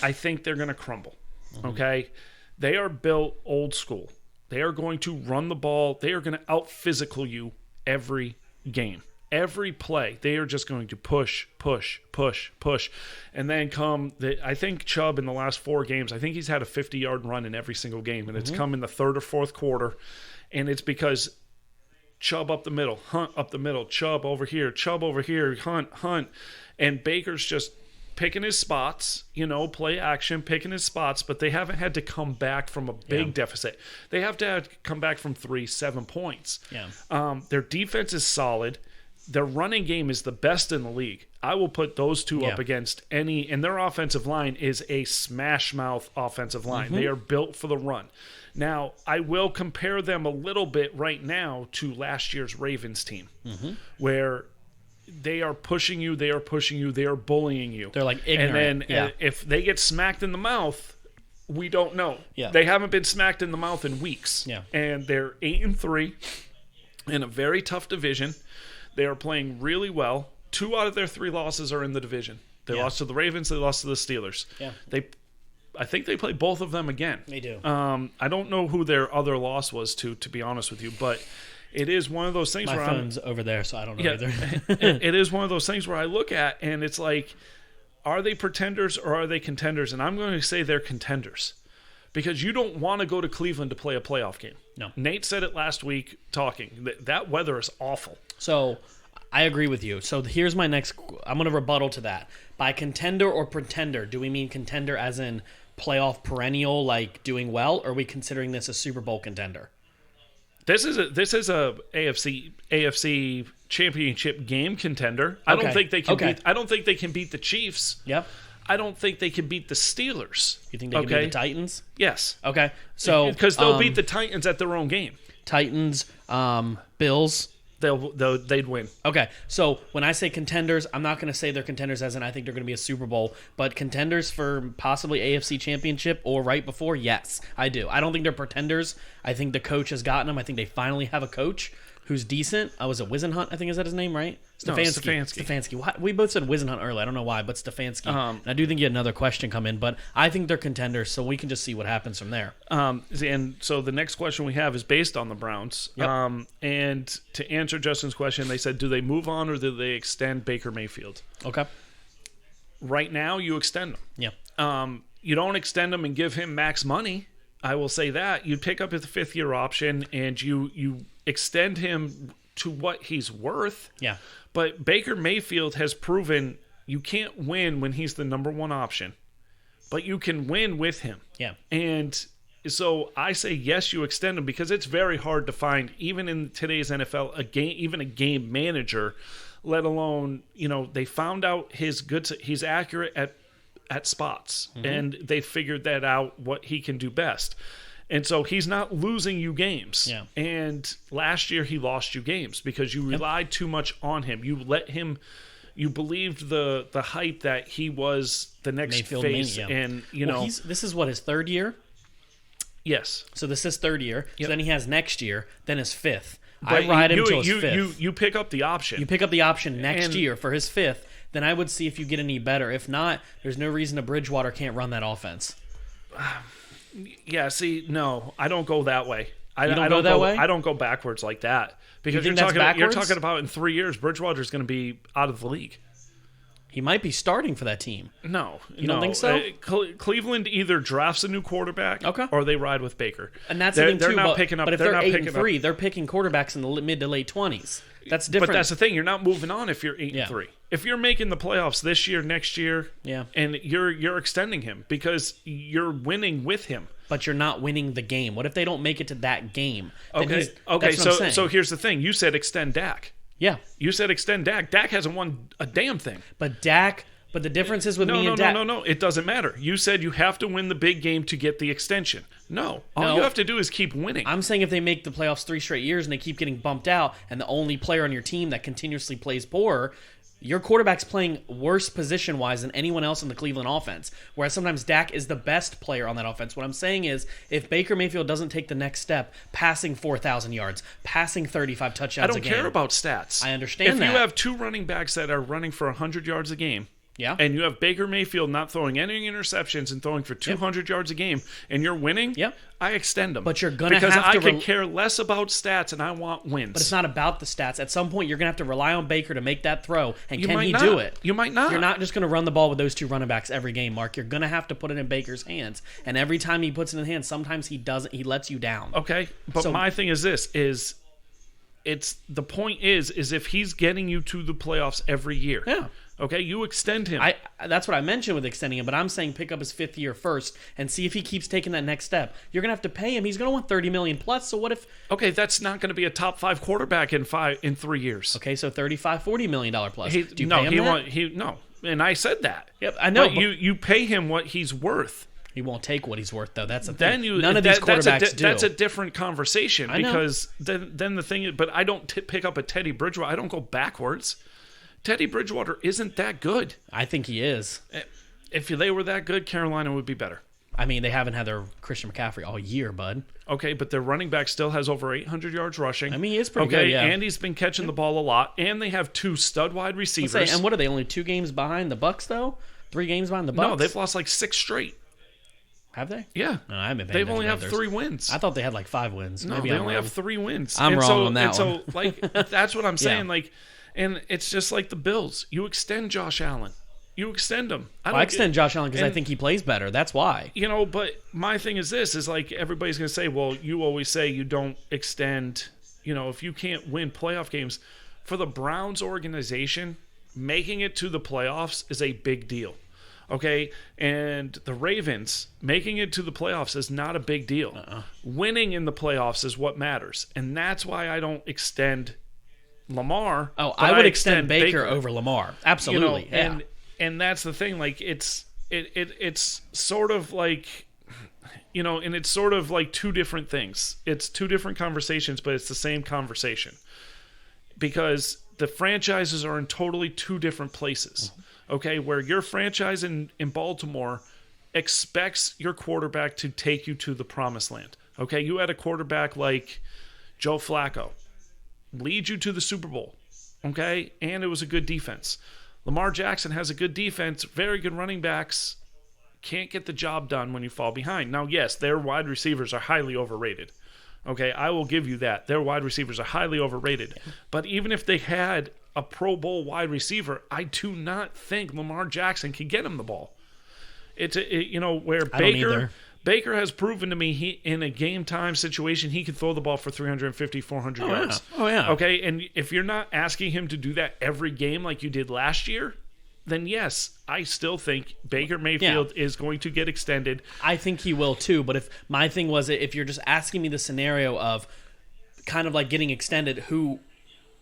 I think they're going to crumble. Okay? They are built old school. They are going to run the ball. They are going to out-physical you every game. Every play, they are just going to push. And then I think Chubb in the last 4 games, I think he's had a 50-yard run in every single game, and it's come in the third or fourth quarter. And it's because Chubb up the middle, Hunt up the middle, Chubb over here, Hunt. And Baker's just picking his spots, play action, picking his spots, but they haven't had to come back from a big deficit. They have to come back from 7 points. Yeah. Their defense is solid. Their running game is the best in the league. I will put those two up against any, and their offensive line is a smash mouth offensive line. They are built for the run. Now, I will compare them a little bit right now to last year's Ravens team, where they are pushing you, they are bullying you. They're like ignorant. And then if they get smacked in the mouth, we don't know. Yeah. They haven't been smacked in the mouth in weeks. Yeah. And they're 8-3 in a very tough division. They are playing really well. 2 out of their 3 losses are in the division. They lost to the Ravens. They lost to the Steelers. Yeah. I think they play both of them again. They do. I don't know who their other loss was to be honest with you, but it is one of those things My where phone's over there, so I don't know either. it is one of those things where I look at and it's like, are they pretenders or are they contenders? And I'm going to say they're contenders because you don't want to go to Cleveland to play a playoff game. No. Nate said it last week talking. That weather is awful. So I agree with you. So here's my next. I'm going to rebuttal to that. By contender or pretender, do we mean contender as in playoff perennial, like doing well, or are we considering this a Super Bowl contender? This is a AFC championship game contender. I don't think they can beat. I don't think they can beat the Chiefs. Yep. I don't think they can beat the Steelers. You think they can beat the Titans? Yes. Okay. So because they'll beat the Titans at their own game. Titans, Bills. They'd win. Okay, so when I say contenders, I'm not going to say they're contenders as in I think they're going to be a Super Bowl, but contenders for possibly AFC Championship or right before, yes, I do. I don't think they're pretenders. I think the coach has gotten them. I think they finally have a coach who's decent. Was it Wisenhunt? I think is that his name, right? Stefanski. We both said Wisenhunt earlier. I don't know why, but Stefanski. And I do think you had another question come in, but I think they're contenders, so we can just see what happens from there. And so the next question we have is based on the Browns. Yep. And to answer Justin's question, they said, do they move on or do they extend Baker Mayfield? Okay. Right now, you extend them. Yeah. You don't extend him and give him max money. I will say that. You pick up his fifth-year option and you extend him to what he's worth. Yeah. But Baker Mayfield has proven you can't win when he's the number one option, but you can win with him. Yeah. And so I say yes, you extend him because it's very hard to find, even in today's NFL, even a game manager, let alone, they found out he's accurate at spots, and they figured that out, what he can do best. And so he's not losing you games. Yeah. And last year he lost you games because you relied too much on him. You believed the hype that he was the next Mayfield face. Mania. And, this is what, his third year? Yes. So this is third year. Yep. So then he has next year, then his fifth. But I ride him till his fifth. You pick up the option. You pick up the option next year for his fifth, then I would see if you get any better. If not, there's no reason a Bridgewater can't run that offense. Yeah, see, no, I don't go that way. I don't go that way? I don't go backwards like that. Because you're talking about in 3 years, Bridgewater's going to be out of the league. He might be starting for that team. No. You don't think so? Cleveland either drafts a new quarterback or they ride with Baker. And that's the thing, too. But if they're 8-3, they're picking quarterbacks in the mid to late 20s. That's different. But that's the thing. You're not moving on if you're 8-3. If you're making the playoffs this year, next year, and you're extending him because you're winning with him. But you're not winning the game. What if they don't make it to that game? Okay. So here's the thing. You said extend Dak. Yeah. You said extend Dak. Dak hasn't won a damn thing. But the difference is with me and Dak. No. It doesn't matter. You said you have to win the big game to get the extension. No. All you have to do is keep winning. I'm saying if they make the playoffs 3 straight years and they keep getting bumped out and the only player on your team that continuously plays poor, your quarterback's playing worse position-wise than anyone else in the Cleveland offense, whereas sometimes Dak is the best player on that offense. What I'm saying is if Baker Mayfield doesn't take the next step, passing 4,000 yards, passing 35 touchdowns a game. I don't care about stats. I understand that. If you have 2 running backs that are running for 100 yards a game, and you have Baker Mayfield not throwing any interceptions and throwing for 200 yards a game, and you're winning, I extend them. But you're going to have to... Because I could care less about stats, and I want wins. But it's not about the stats. At some point, you're going to have to rely on Baker to make that throw, and can he not. do it? You might not. You're not just going to run the ball with those 2 running backs every game, Mark. You're going to have to put it in Baker's hands. And every time he puts it in hands, sometimes he doesn't. He lets you down. Okay, but my thing is this, the point is if he's getting you to the playoffs every year. Yeah. Okay, you extend him. That's what I mentioned with extending him, but I'm saying pick up his 5th year first and see if he keeps taking that next step. You're going to have to pay him. He's going to want $30 million plus, so what if... Okay, that's not going to be a top 5 quarterback in 3 years. Okay, so $35-40 million plus. Do you no, pay him no, and I said that. Yep, I know. But you pay him what he's worth. He won't take what he's worth, though. That's the thing. None of these quarterbacks do. That's a different conversation because then the thing is, but I don't pick up a Teddy Bridgewater. I don't go backwards. Teddy Bridgewater isn't that good. I think he is. If they were that good, Carolina would be better. I mean, they haven't had their Christian McCaffrey all year, bud. Okay, but their running back still has over 800 yards rushing. I mean, he is pretty good, yeah. And he's been catching the ball a lot. And they have 2 stud wide receivers. And what are they, only 2 games behind the Bucs, though? 3 games behind the Bucs? No, they've lost like 6 straight. Have they? Yeah. No, I haven't. They've only have 3 wins. I thought they had like 5 wins. No, Maybe they I'm only wrong. have 3 wins. I'm wrong on that one. So, like, that's what I'm saying. Yeah. Like, and it's just like the Bills. You extend Josh Allen. You extend him. I extend Josh Allen because I think he plays better. That's why. But my thing is this, is like everybody's going to say, well, you always say you don't extend, if you can't win playoff games. For the Browns organization, making it to the playoffs is a big deal. Okay? And the Ravens, making it to the playoffs is not a big deal. Winning in the playoffs is what matters. And that's why I don't extend Lamar. Oh, I would extend Baker over Lamar. Absolutely. And that's the thing, like it's sort of like, and it's sort of like 2 different things. It's 2 different conversations, but it's the same conversation because the franchises are in totally 2 different places. Okay, where your franchise in Baltimore expects your quarterback to take you to the promised land. Okay, you had a quarterback like Joe Flacco lead you to the Super Bowl. Okay, and it was a good defense. Lamar Jackson has a good defense, very good running backs, can't get the job done when you fall behind. Now, yes, their wide receivers are highly overrated. Okay, I will give you that. Their wide receivers are highly overrated. But even if they had a Pro Bowl wide receiver, I do not think Lamar Jackson can get him the ball. Where Baker has proven to me he in a game time situation he can throw the ball for 350, 400 yards. Oh yeah. Okay, and if you're not asking him to do that every game like you did last year, then yes, I still think Baker Mayfield is going to get extended. I think he will too, but if my thing was if you're just asking me the scenario of kind of like getting extended,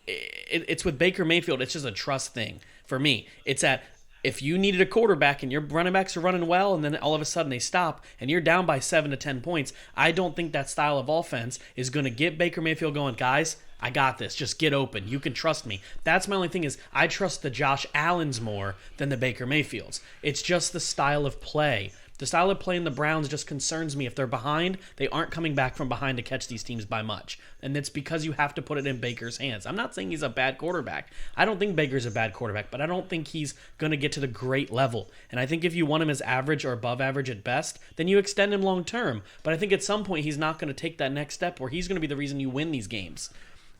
it's with Baker Mayfield, it's just a trust thing for me. It's that if you needed a quarterback and your running backs are running well and then all of a sudden they stop and you're down by 7 to 10 points, I don't think that style of offense is going to get Baker Mayfield going, guys, I got this. Just get open. You can trust me. That's my only thing is I trust the Josh Allens more than the Baker Mayfields. It's just the style of play. The style of play in the Browns just concerns me. If they're behind, they aren't coming back from behind to catch these teams by much. And it's because you have to put it in Baker's hands. I'm not saying he's a bad quarterback. I don't think Baker's a bad quarterback, but I don't think he's going to get to the great level. And I think if you want him as average or above average at best, then you extend him long term. But I think at some point he's not going to take that next step where he's going to be the reason you win these games.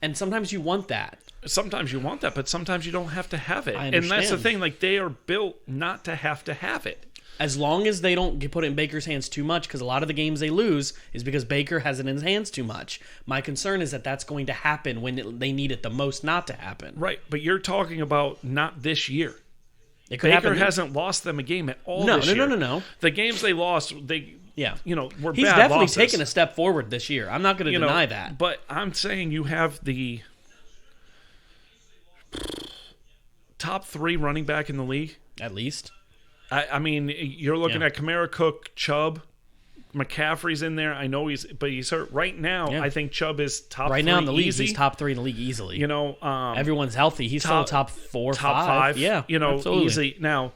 And sometimes you want that. Sometimes you want that, but sometimes you don't have to have it. I And understand. that's the thing. Like, they are built not to have it. As long as they don't get put it in Baker's hands too much, because a lot of the games they lose is because Baker has it in his hands too much. My concern is that that's going to happen when they need it the most not to happen. Right, but you're talking about not this year. It could Baker happen. hasn't lost them a game at all No, this year. no. The games they lost, were He's bad definitely losses. taken a step forward this year. I'm not going to deny that. But I'm saying you have the top 3 running back in the league. At least. I mean, you're looking at Kamara, Cook, Chubb, McCaffrey's in there. I know he's hurt right now. Yeah. I think Chubb is top 3 right now in the league. easy. He's top 3 in the league easily. Everyone's healthy. He's still top 4, top 5. Yeah, absolutely. Easy. Now,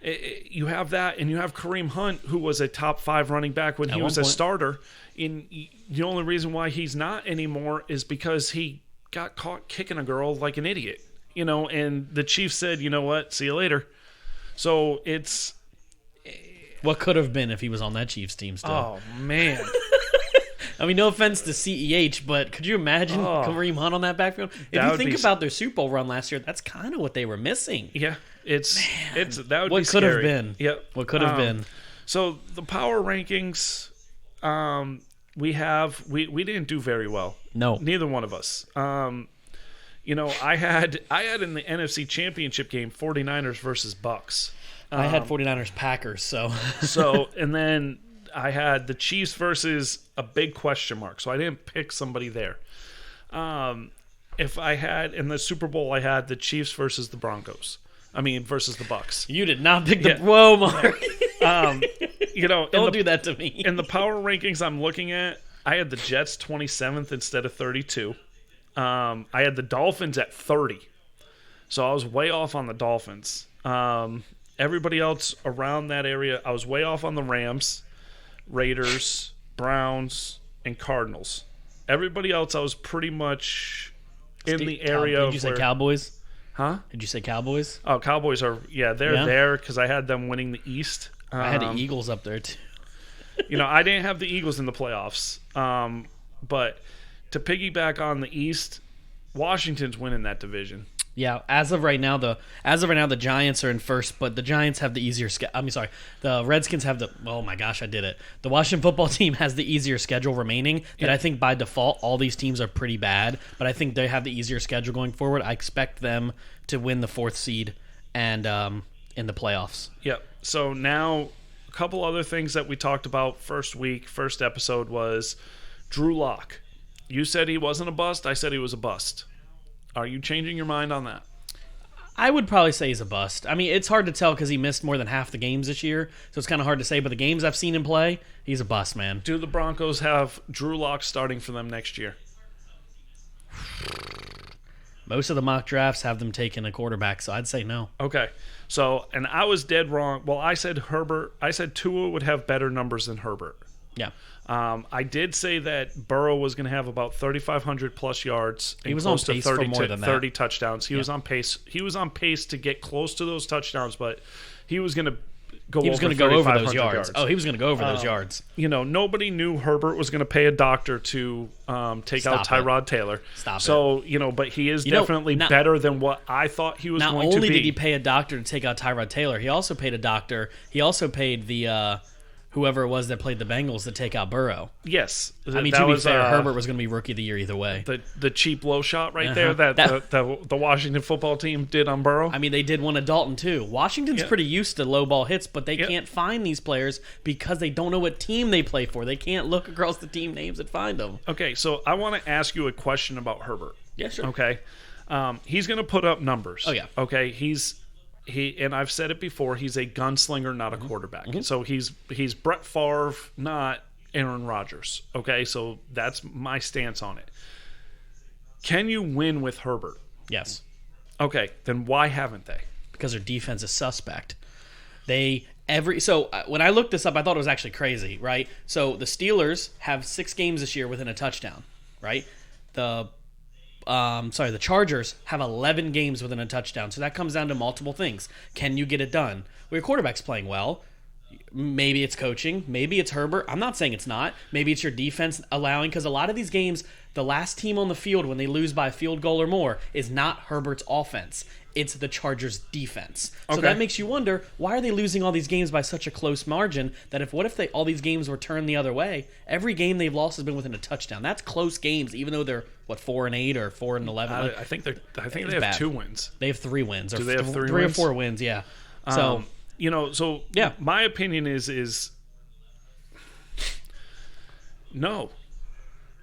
you have that, and you have Kareem Hunt, who was a top 5 running back when he was a starter. The only reason why he's not anymore is because he got caught kicking a girl like an idiot. And the Chiefs said, you know what, see you later. So it's what could have been if he was on that Chiefs team still. Oh, man. I mean, no offense to CEH, but could you imagine Kareem Hunt on that backfield? If you think about their Super Bowl run last year, that's kind of what they were missing. Yeah, that would what be could scary. have been. Yep. What could have been. So the power rankings, we didn't do very well. No, neither one of us. I had in the NFC Championship game 49ers versus Bucks. I had 49ers Packers, so and then I had the Chiefs versus a big question mark. So I didn't pick somebody there. If I had in the Super Bowl, I had the Chiefs versus the Broncos. Versus the Bucks. You did not pick the whoa, Mark. Don't do that to me. In the power rankings I'm looking at, I had the Jets 27th instead of 32. I had the Dolphins at 30. So I was way off on the Dolphins. Everybody else around that area, I was way off on the Rams, Raiders, Browns, and Cardinals. Everybody else, I was pretty much in the area. Did you say Cowboys? Huh? Did you say Cowboys? Oh, Cowboys are, they're there because I had them winning the East. I had the Eagles up there, too. I didn't have the Eagles in the playoffs. But to piggyback on the East, Washington's winning that division. Yeah, as of right now, the Giants are in first, but the Giants have the easier schedule. The Redskins have the. Oh my gosh, I did it. The Washington football team has the easier schedule remaining. That I think by default, all these teams are pretty bad, but I think they have the easier schedule going forward. I expect them to win the 4th seed and in the playoffs. Yep. So now, a couple other things that we talked about first episode was Drew Lock. You said he wasn't a bust. I said he was a bust. Are you changing your mind on that? I would probably say he's a bust. I mean, it's hard to tell because he missed more than half the games this year, so it's kind of hard to say. But the games I've seen him play, he's a bust, man. Do the Broncos have Drew Lock starting for them next year? Most of the mock drafts have them taking a quarterback, so I'd say no. Okay. So, and I was dead wrong. Well, I said Tua would have better numbers than Herbert. Yeah. I did say that Burrow was going to have about 3,500 plus yards and he was close on pace to 30 for more than 30 that. touchdowns. He was on pace. He was on pace to get close to those touchdowns, but he was going to go over those yards. Oh, he was going to go over those yards. Nobody knew Herbert was going to pay a doctor to take out Tyrod Taylor. So, but he is definitely better than what I thought he was going to be. Not only did he pay a doctor to take out Tyrod Taylor, he also paid a doctor. He also paid the whoever it was that played the Bengals to take out Burrow. Yes. I mean, to be fair, Herbert was going to be Rookie of the Year either way. The cheap low shot there that the Washington football team did on Burrow. I mean, they did one at Dalton, too. Washington's pretty used to low ball hits, but they can't find these players because they don't know what team they play for. They can't look across the team names and find them. Okay, so I want to ask you a question about Herbert. Yeah, sure. Okay. He's going to put up numbers. Oh, yeah. Okay, and I've said it before, he's a gunslinger, not a quarterback. Mm-hmm. So he's Brett Favre, not Aaron Rodgers. Okay, so that's my stance on it. Can you win with Herbert? Yes. Okay, then why haven't they? Because their defense is suspect. So when I looked this up, I thought it was actually crazy, right? So the Steelers have 6 games this year within a touchdown, right? The Chargers have 11 games within a touchdown. So that comes down to multiple things. Can you get it done? Well, your quarterback's playing well. Maybe it's coaching. Maybe it's Herbert. I'm not saying it's not. Maybe it's your defense allowing, because a lot of these games, the last team on the field when they lose by a field goal or more is not Herbert's offense. It's the Chargers' defense. So that makes you wonder, why are they losing all these games by such a close margin that what if all these games were turned the other way? Every game they've lost has been within a touchdown. That's close games, even though they're 4-8 or 4-11. I think they have bad. 2 wins. They have 3 wins. Do they have 3 wins? or 4 wins? Yeah. So my opinion is no.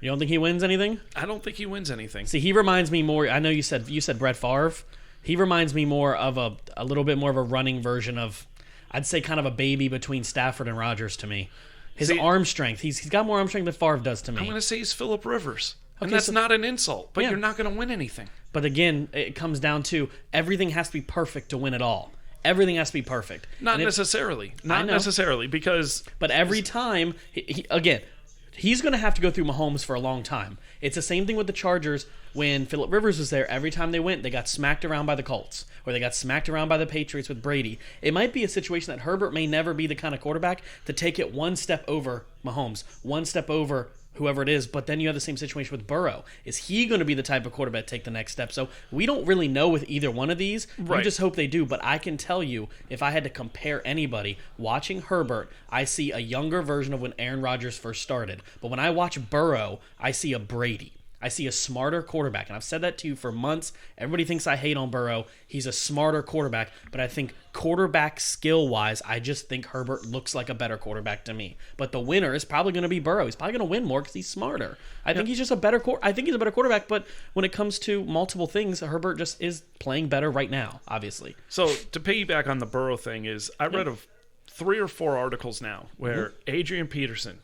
You don't think he wins anything? I don't think he wins anything. See, he reminds me more. I know you said Brett Favre. He reminds me more of a little bit more of a running version of, I'd say, kind of a baby between Stafford and Rodgers to me. His arm strength. He's got more arm strength than Favre does to me. I'm going to say he's Phillip Rivers. And that's not an insult, but you're not going to win anything. But again, it comes down to everything has to be perfect to win it all. Everything has to be perfect. Not necessarily. Not necessarily, because... But every time, he's going to have to go through Mahomes for a long time. It's the same thing with the Chargers. When Phillip Rivers was there, every time they went, they got smacked around by the Colts, or they got smacked around by the Patriots with Brady. It might be a situation that Herbert may never be the kind of quarterback to take it one step over Mahomes, one step over whoever it is, but then you have the same situation with Burrow. Is he going to be the type of quarterback to take the next step? So we don't really know with either one of these. Right. We just hope they do. But I can tell you, if I had to compare anybody, watching Herbert, I see a younger version of when Aaron Rodgers first started. But when I watch Burrow, I see a Brady. I see a smarter quarterback, and I've said that to you for months. Everybody thinks I hate on Burrow. He's a smarter quarterback, but I think quarterback skill-wise, I just think Herbert looks like a better quarterback to me. But the winner is probably going to be Burrow. He's probably going to win more because he's smarter. I think he's just a better quarterback, but when it comes to multiple things, Herbert just is playing better right now, obviously. So to piggyback on the Burrow thing is, I read of 3 or 4 articles now where Adrian Peterson,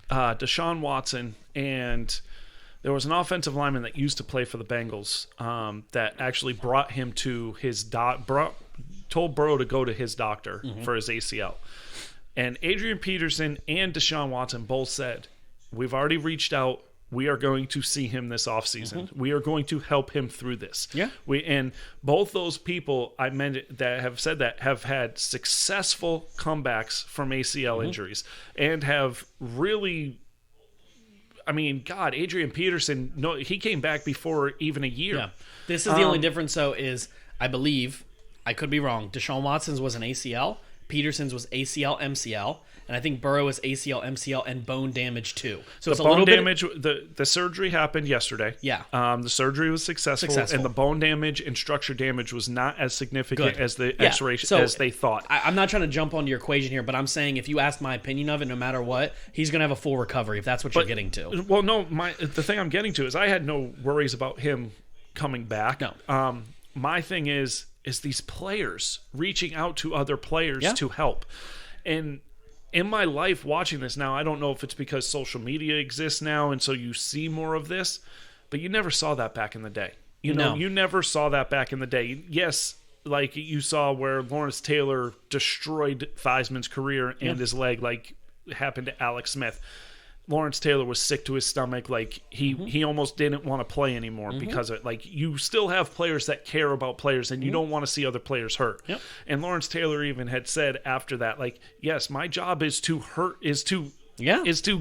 Deshaun Watson, and... there was an offensive lineman that used to play for the Bengals that actually brought him to his told Burrow to go to his doctor for his ACL. And Adrian Peterson and Deshaun Watson both said, we've already reached out. we are going to see him this offseason. We are going to help him through this. Yeah. And both those people I meant that have said that have had successful comebacks from ACL injuries and have really, I mean, God, Adrian Peterson, no, he came back before even a year. Yeah. This is the only difference, though, is I believe, I could be wrong, Deshaun Watson's was an ACL, Peterson's was ACL, MCL, and I think Burrow is ACL, MCL, and bone damage too. So it's a little damage, the surgery happened yesterday. Yeah. The surgery was successful, and the bone damage and structure damage was not as significant as the X-ray as they thought. I'm not trying to jump onto your equation here, but I'm saying if you ask my opinion of it, no matter what, he's going to have a full recovery if that's what you're getting to. Well, no, the thing I'm getting to is I had no worries about him coming back. No. My thing is these players reaching out to other players to help. And in my life watching this now, I don't know if it's because social media exists now and so you see more of this, but you never saw that back in the day. You never saw that back in the day. Yes, like you saw where Lawrence Taylor destroyed Theismann's career and his leg, like happened to Alex Smith. Lawrence Taylor was sick to his stomach. Like he almost didn't want to play anymore because of it. Like you still have players that care about players and you don't want to see other players hurt. Yep. And Lawrence Taylor even had said after that, like, yes, my job is to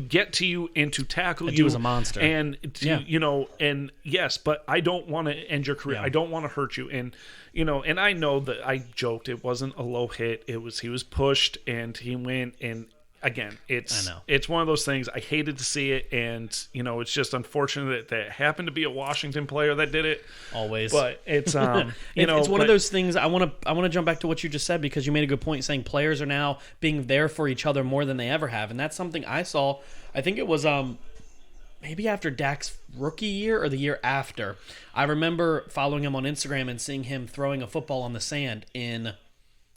get to you and to tackle you as a monster. And to, and yes, but I don't want to end your career. I don't want to hurt you. And and I know that I joked it wasn't a low hit. He was pushed and he went and again, it's one of those things. I hated to see it, and it's just unfortunate that it happened to be a Washington player that did it. Always, but it's it's one of those things. I want to jump back to what you just said because you made a good point, saying players are now being there for each other more than they ever have, and that's something I saw. I think it was maybe after Dak's rookie year or the year after. I remember following him on Instagram and seeing him throwing a football on the sand in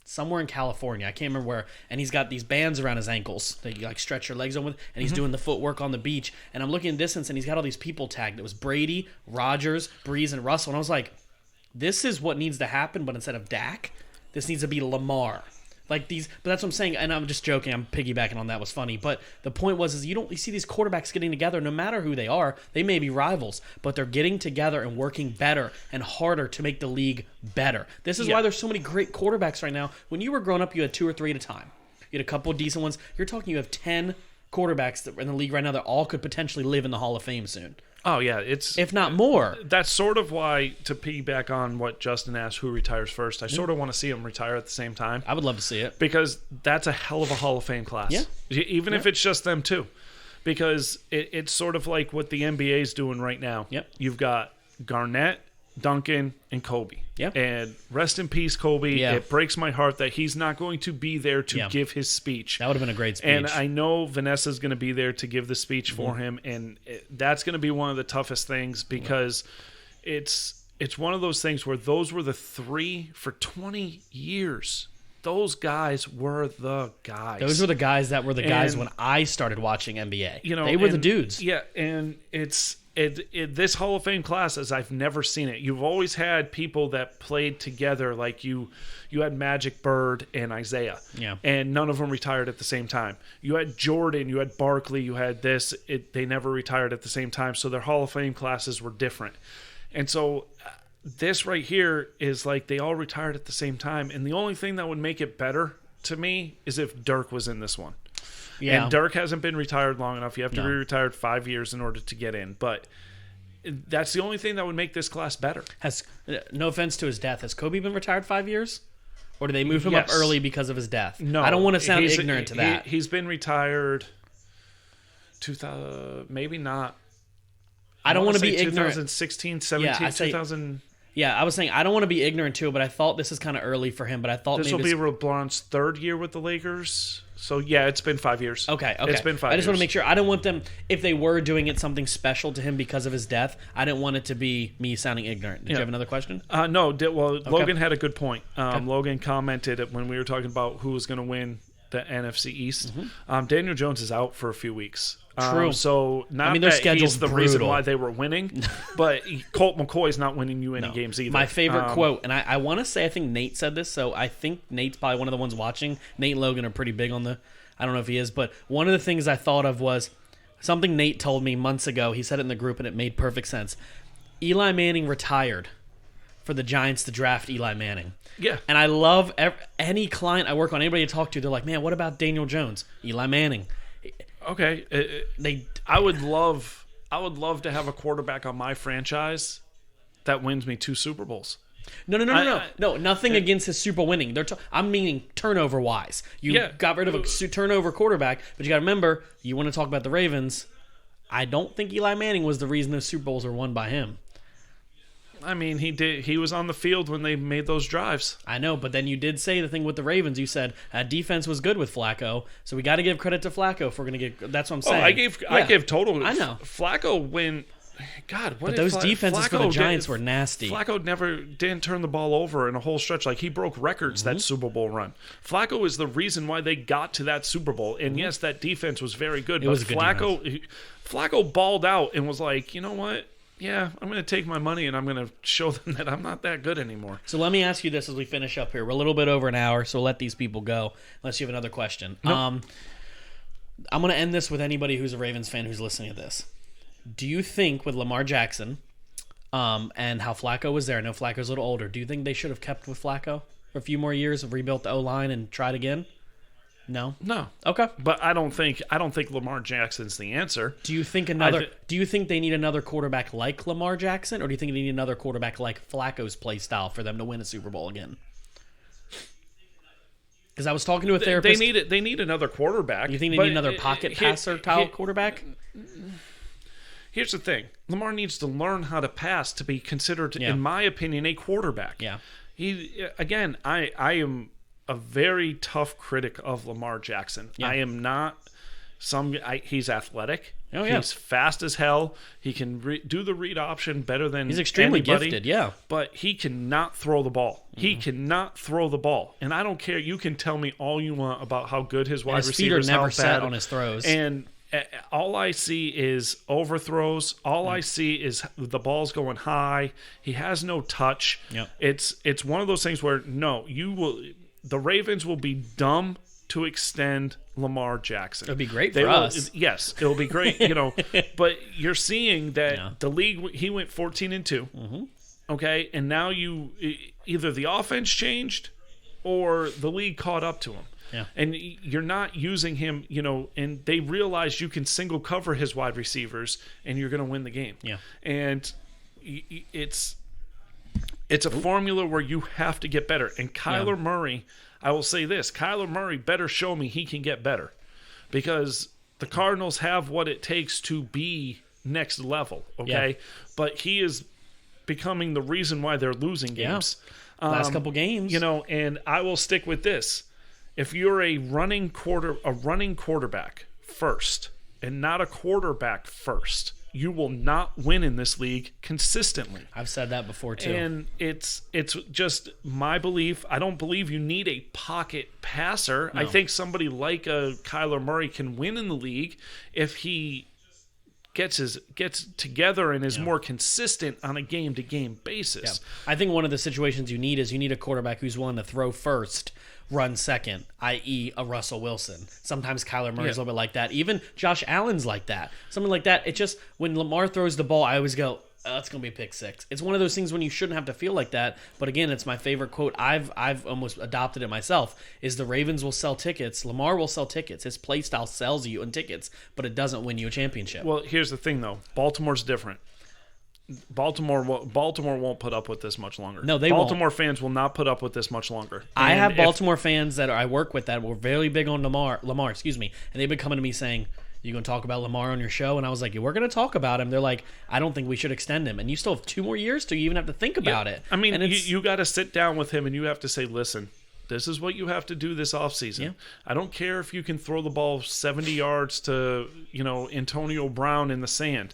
somewhere in California. I can't remember where. And he's got these bands around his ankles that you like stretch your legs on with. And he's doing the footwork on the beach. And I'm looking in distance and he's got all these people tagged. It was Brady, Rodgers, Breeze, and Russell. And I was like, this is what needs to happen. But instead of Dak, this needs to be Lamar. Like these, but that's what I'm saying, and I'm just joking. I'm piggybacking on that. Was funny, but the point was, you see these quarterbacks getting together. No matter who they are, they may be rivals, but they're getting together and working better and harder to make the league better. This is why there's so many great quarterbacks right now. When you were growing up, you had 2 or 3 at a time. You had a couple of decent ones. You're talking, you have 10 quarterbacks that are in the league right now that all could potentially live in the Hall of Fame soon. Oh, yeah. If not more. That's sort of why, to piggyback on what Justin asked, who retires first, I sort of want to see him retire at the same time. I would love to see it. Because that's a hell of a Hall of Fame class. Yeah. Even if it's just them two. Because it's sort of like what the NBA is doing right now. Yep. You've got Garnett, Duncan, and Kobe. Yep. And rest in peace, Kobe. Yeah. It breaks my heart that he's not going to be there to give his speech. That would have been a great speech. And I know Vanessa's going to be there to give the speech for him, and that's going to be one of the toughest things because it's one of those things where those were the 3 for 20 years. Those guys were the guys. Those were the guys that were the guys when I started watching NBA. They were the dudes. Yeah, and this Hall of Fame class, as I've never seen it. You've always had people that played together, like you had Magic, Bird, and Isaiah. Yeah. And none of them retired at the same time. You had Jordan, you had Barkley, you had this. They never retired at the same time, so their Hall of Fame classes were different. And so this right here is like they all retired at the same time, and the only thing that would make it better to me is if Dirk was in this one. Yeah. And Dirk hasn't been retired long enough. You have to be retired 5 years in order to get in. But that's the only thing that would make this class better. No offense to his death, has Kobe been retired 5 years? Or did they move him up early because of his death? No. I don't want to sound ignorant to that. He's been retired 2000, maybe not. I don't want to be ignorant. 2016, 17, 2000. Yeah, I was saying I don't want to be ignorant to it, but I thought this is kind of early for him. But I thought this will be LeBron's 3rd year with the Lakers. So, yeah, it's been 5 years. Okay. It's been 5 years. I just want to make sure. I don't want them, if they were doing it something special to him because of his death, I didn't want it to be me sounding ignorant. Did you have another question? No. Logan had a good point. Logan commented when we were talking about who was going to win the NFC East. Daniel Jones is out for a few weeks. True. So not their that schedule's he's the brutal. reason why they were winning, but Colt McCoy's not winning you any games either. My favorite quote, and I want to say I think Nate said this, so I think Nate's probably one of the ones watching. Nate and Logan are pretty big on I don't know if he is, but one of the things I thought of was Something Nate told me months ago. He said it in the group, and it made perfect sense. Eli Manning retired for the Giants to draft Eli Manning. Yeah. And I love any client I work on, anybody I talk to, they're like, man, what about Daniel Jones? Eli Manning. Okay. I would love to have a quarterback on my franchise that wins me 2 Super Bowls. No. Nothing against his Super Bowl winning. I'm meaning turnover-wise. You got rid of a turnover quarterback, but you got to remember, you want to talk about the Ravens, I don't think Eli Manning was the reason those Super Bowls were won by him. I mean, he was on the field when they made those drives. I know, but then you did say the thing with the Ravens. You said defense was good with Flacco, so we got to give credit to Flacco if we're going to get. That's what I'm saying. I gave total. I know Flacco when. God, what? But those defenses Flacco for the Giants were nasty. Flacco didn't turn the ball over in a whole stretch. Like, he broke records that Super Bowl run. Flacco is the reason why they got to that Super Bowl. And yes, that defense was very good. But Flacco balled out and was like, you know what? Yeah, I'm going to take my money and I'm going to show them that I'm not that good anymore. So let me ask you this as we finish up here. We're a little bit over an hour, so let these people go unless you have another question. Nope. I'm going to end this with anybody who's a Ravens fan who's listening to this. Do you think with Lamar Jackson and how Flacco was there, I know Flacco's a little older, do you think they should have kept with Flacco for a few more years, have rebuilt the O-line and tried again? No. Okay. But I don't think Lamar Jackson's the answer. Do you think they need another quarterback like Lamar Jackson, or do you think they need another quarterback like Flacco's play style for them to win a Super Bowl again? Because I was talking to a therapist. They need another quarterback. You think they need another pocket passer style quarterback? Here's the thing. Lamar needs to learn how to pass to be considered, in my opinion, a quarterback. Yeah. I am a very tough critic of Lamar Jackson. Yeah. I am not he's athletic. Oh, yeah. He's fast as hell. He can do the read option better than he's extremely anybody, gifted, yeah. But he cannot throw the ball. Mm-hmm. He cannot throw the ball. And I don't care. You can tell me all you want about how good his wide receivers feet are never set on his throws. And all I see is overthrows. All I see is the ball's going high. He has no touch. Yep. It's one of those things where the Ravens will be dumb to extend Lamar Jackson. It'll be great for us. Yes, it'll be great, But you're seeing that the league, he went 14-2. Mm-hmm. Okay, and now either the offense changed or the league caught up to him. Yeah. And you're not using him, and they realize you can single cover his wide receivers and you're going to win the game. Yeah. And it's a formula where you have to get better. And Kyler Murray, I will say this, Kyler Murray better show me he can get better, because the Cardinals have what it takes to be next level, okay? Yeah. But he is becoming the reason why they're losing games. Last couple games. And I will stick with this. If you're a running quarterback first and not a quarterback first, you will not win in this league consistently. I've said that before too. And it's just my belief. I don't believe you need a pocket passer. No. I think somebody like a Kyler Murray can win in the league if he gets together and is more consistent on a game-to-game basis. Yeah. I think one of the situations you need a quarterback who's willing to throw first, run second, i.e. a Russell Wilson. Sometimes Kyler Murray's a little bit like that. Even Josh Allen's like that. Something like that. It just, when Lamar throws the ball, I always go, oh, it's going to be a pick six. It's one of those things when you shouldn't have to feel like that. But again, it's my favorite quote. I've almost adopted it myself, is the Ravens will sell tickets. Lamar will sell tickets. His play style sells you in tickets, but it doesn't win you a championship. Well, here's the thing, though. Baltimore's different. Baltimore won't put up with this much longer. No, they Baltimore won't. fans will not put up with this much longer. I have Baltimore fans that I work with that were very big on Lamar, and they've been coming to me saying, you going to talk about Lamar on your show? And I was like, yeah, we're going to talk about him. They're like, I don't think we should extend him. And you still have 2 more years to even have to think about it. I mean, you got to sit down with him and you have to say, listen, this is what you have to do this offseason. Yeah. I don't care if you can throw the ball 70 yards to, Antonio Brown in the sand.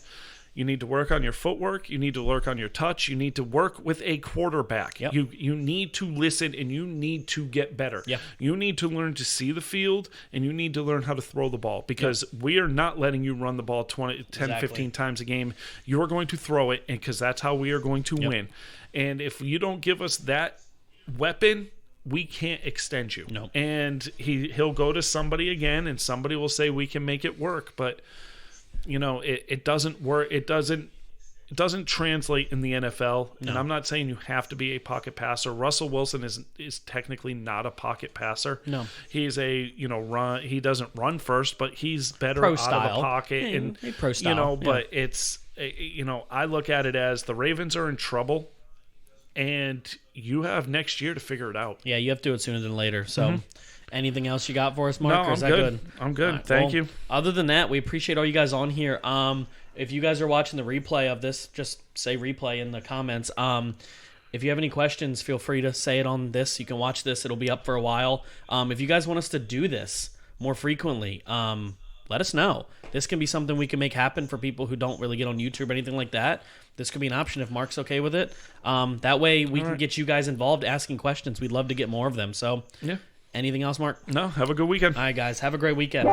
You need to work on your footwork. You need to work on your touch. You need to work with a quarterback. Yep. You need to listen, and you need to get better. Yep. You need to learn to see the field, and you need to learn how to throw the ball, because we are not letting you run the ball 10, 15 times a game. You're going to throw it, and because that's how we are going to win. And if you don't give us that weapon, we can't extend you. No. And he'll go to somebody again, and somebody will say we can make it work, but it doesn't work. It doesn't translate in the NFL. No. And I'm not saying you have to be a pocket passer. Russell Wilson is technically not a pocket passer. No. He's a, run. He doesn't run first, but he's better Pro out style. of the pocket. Yeah, and pro style. But it's, I look at it as the Ravens are in trouble, and you have next year to figure it out. Yeah, you have to do it sooner than later. So, anything else you got for us, Mark? No, or is I'm that good. I'm good. Right, Thank you. Other than that, we appreciate all you guys on here. If you guys are watching the replay of this, just say replay in the comments. If you have any questions, feel free to say it on this. You can watch this. It'll be up for a while. If you guys want us to do this more frequently, let us know. This can be something we can make happen for people who don't really get on YouTube or anything like that. This could be an option if Mark's okay with it. That way we can get you guys involved asking questions. We'd love to get more of them. So, anything else, Mark? No, have a good weekend. All right, guys. Have a great weekend.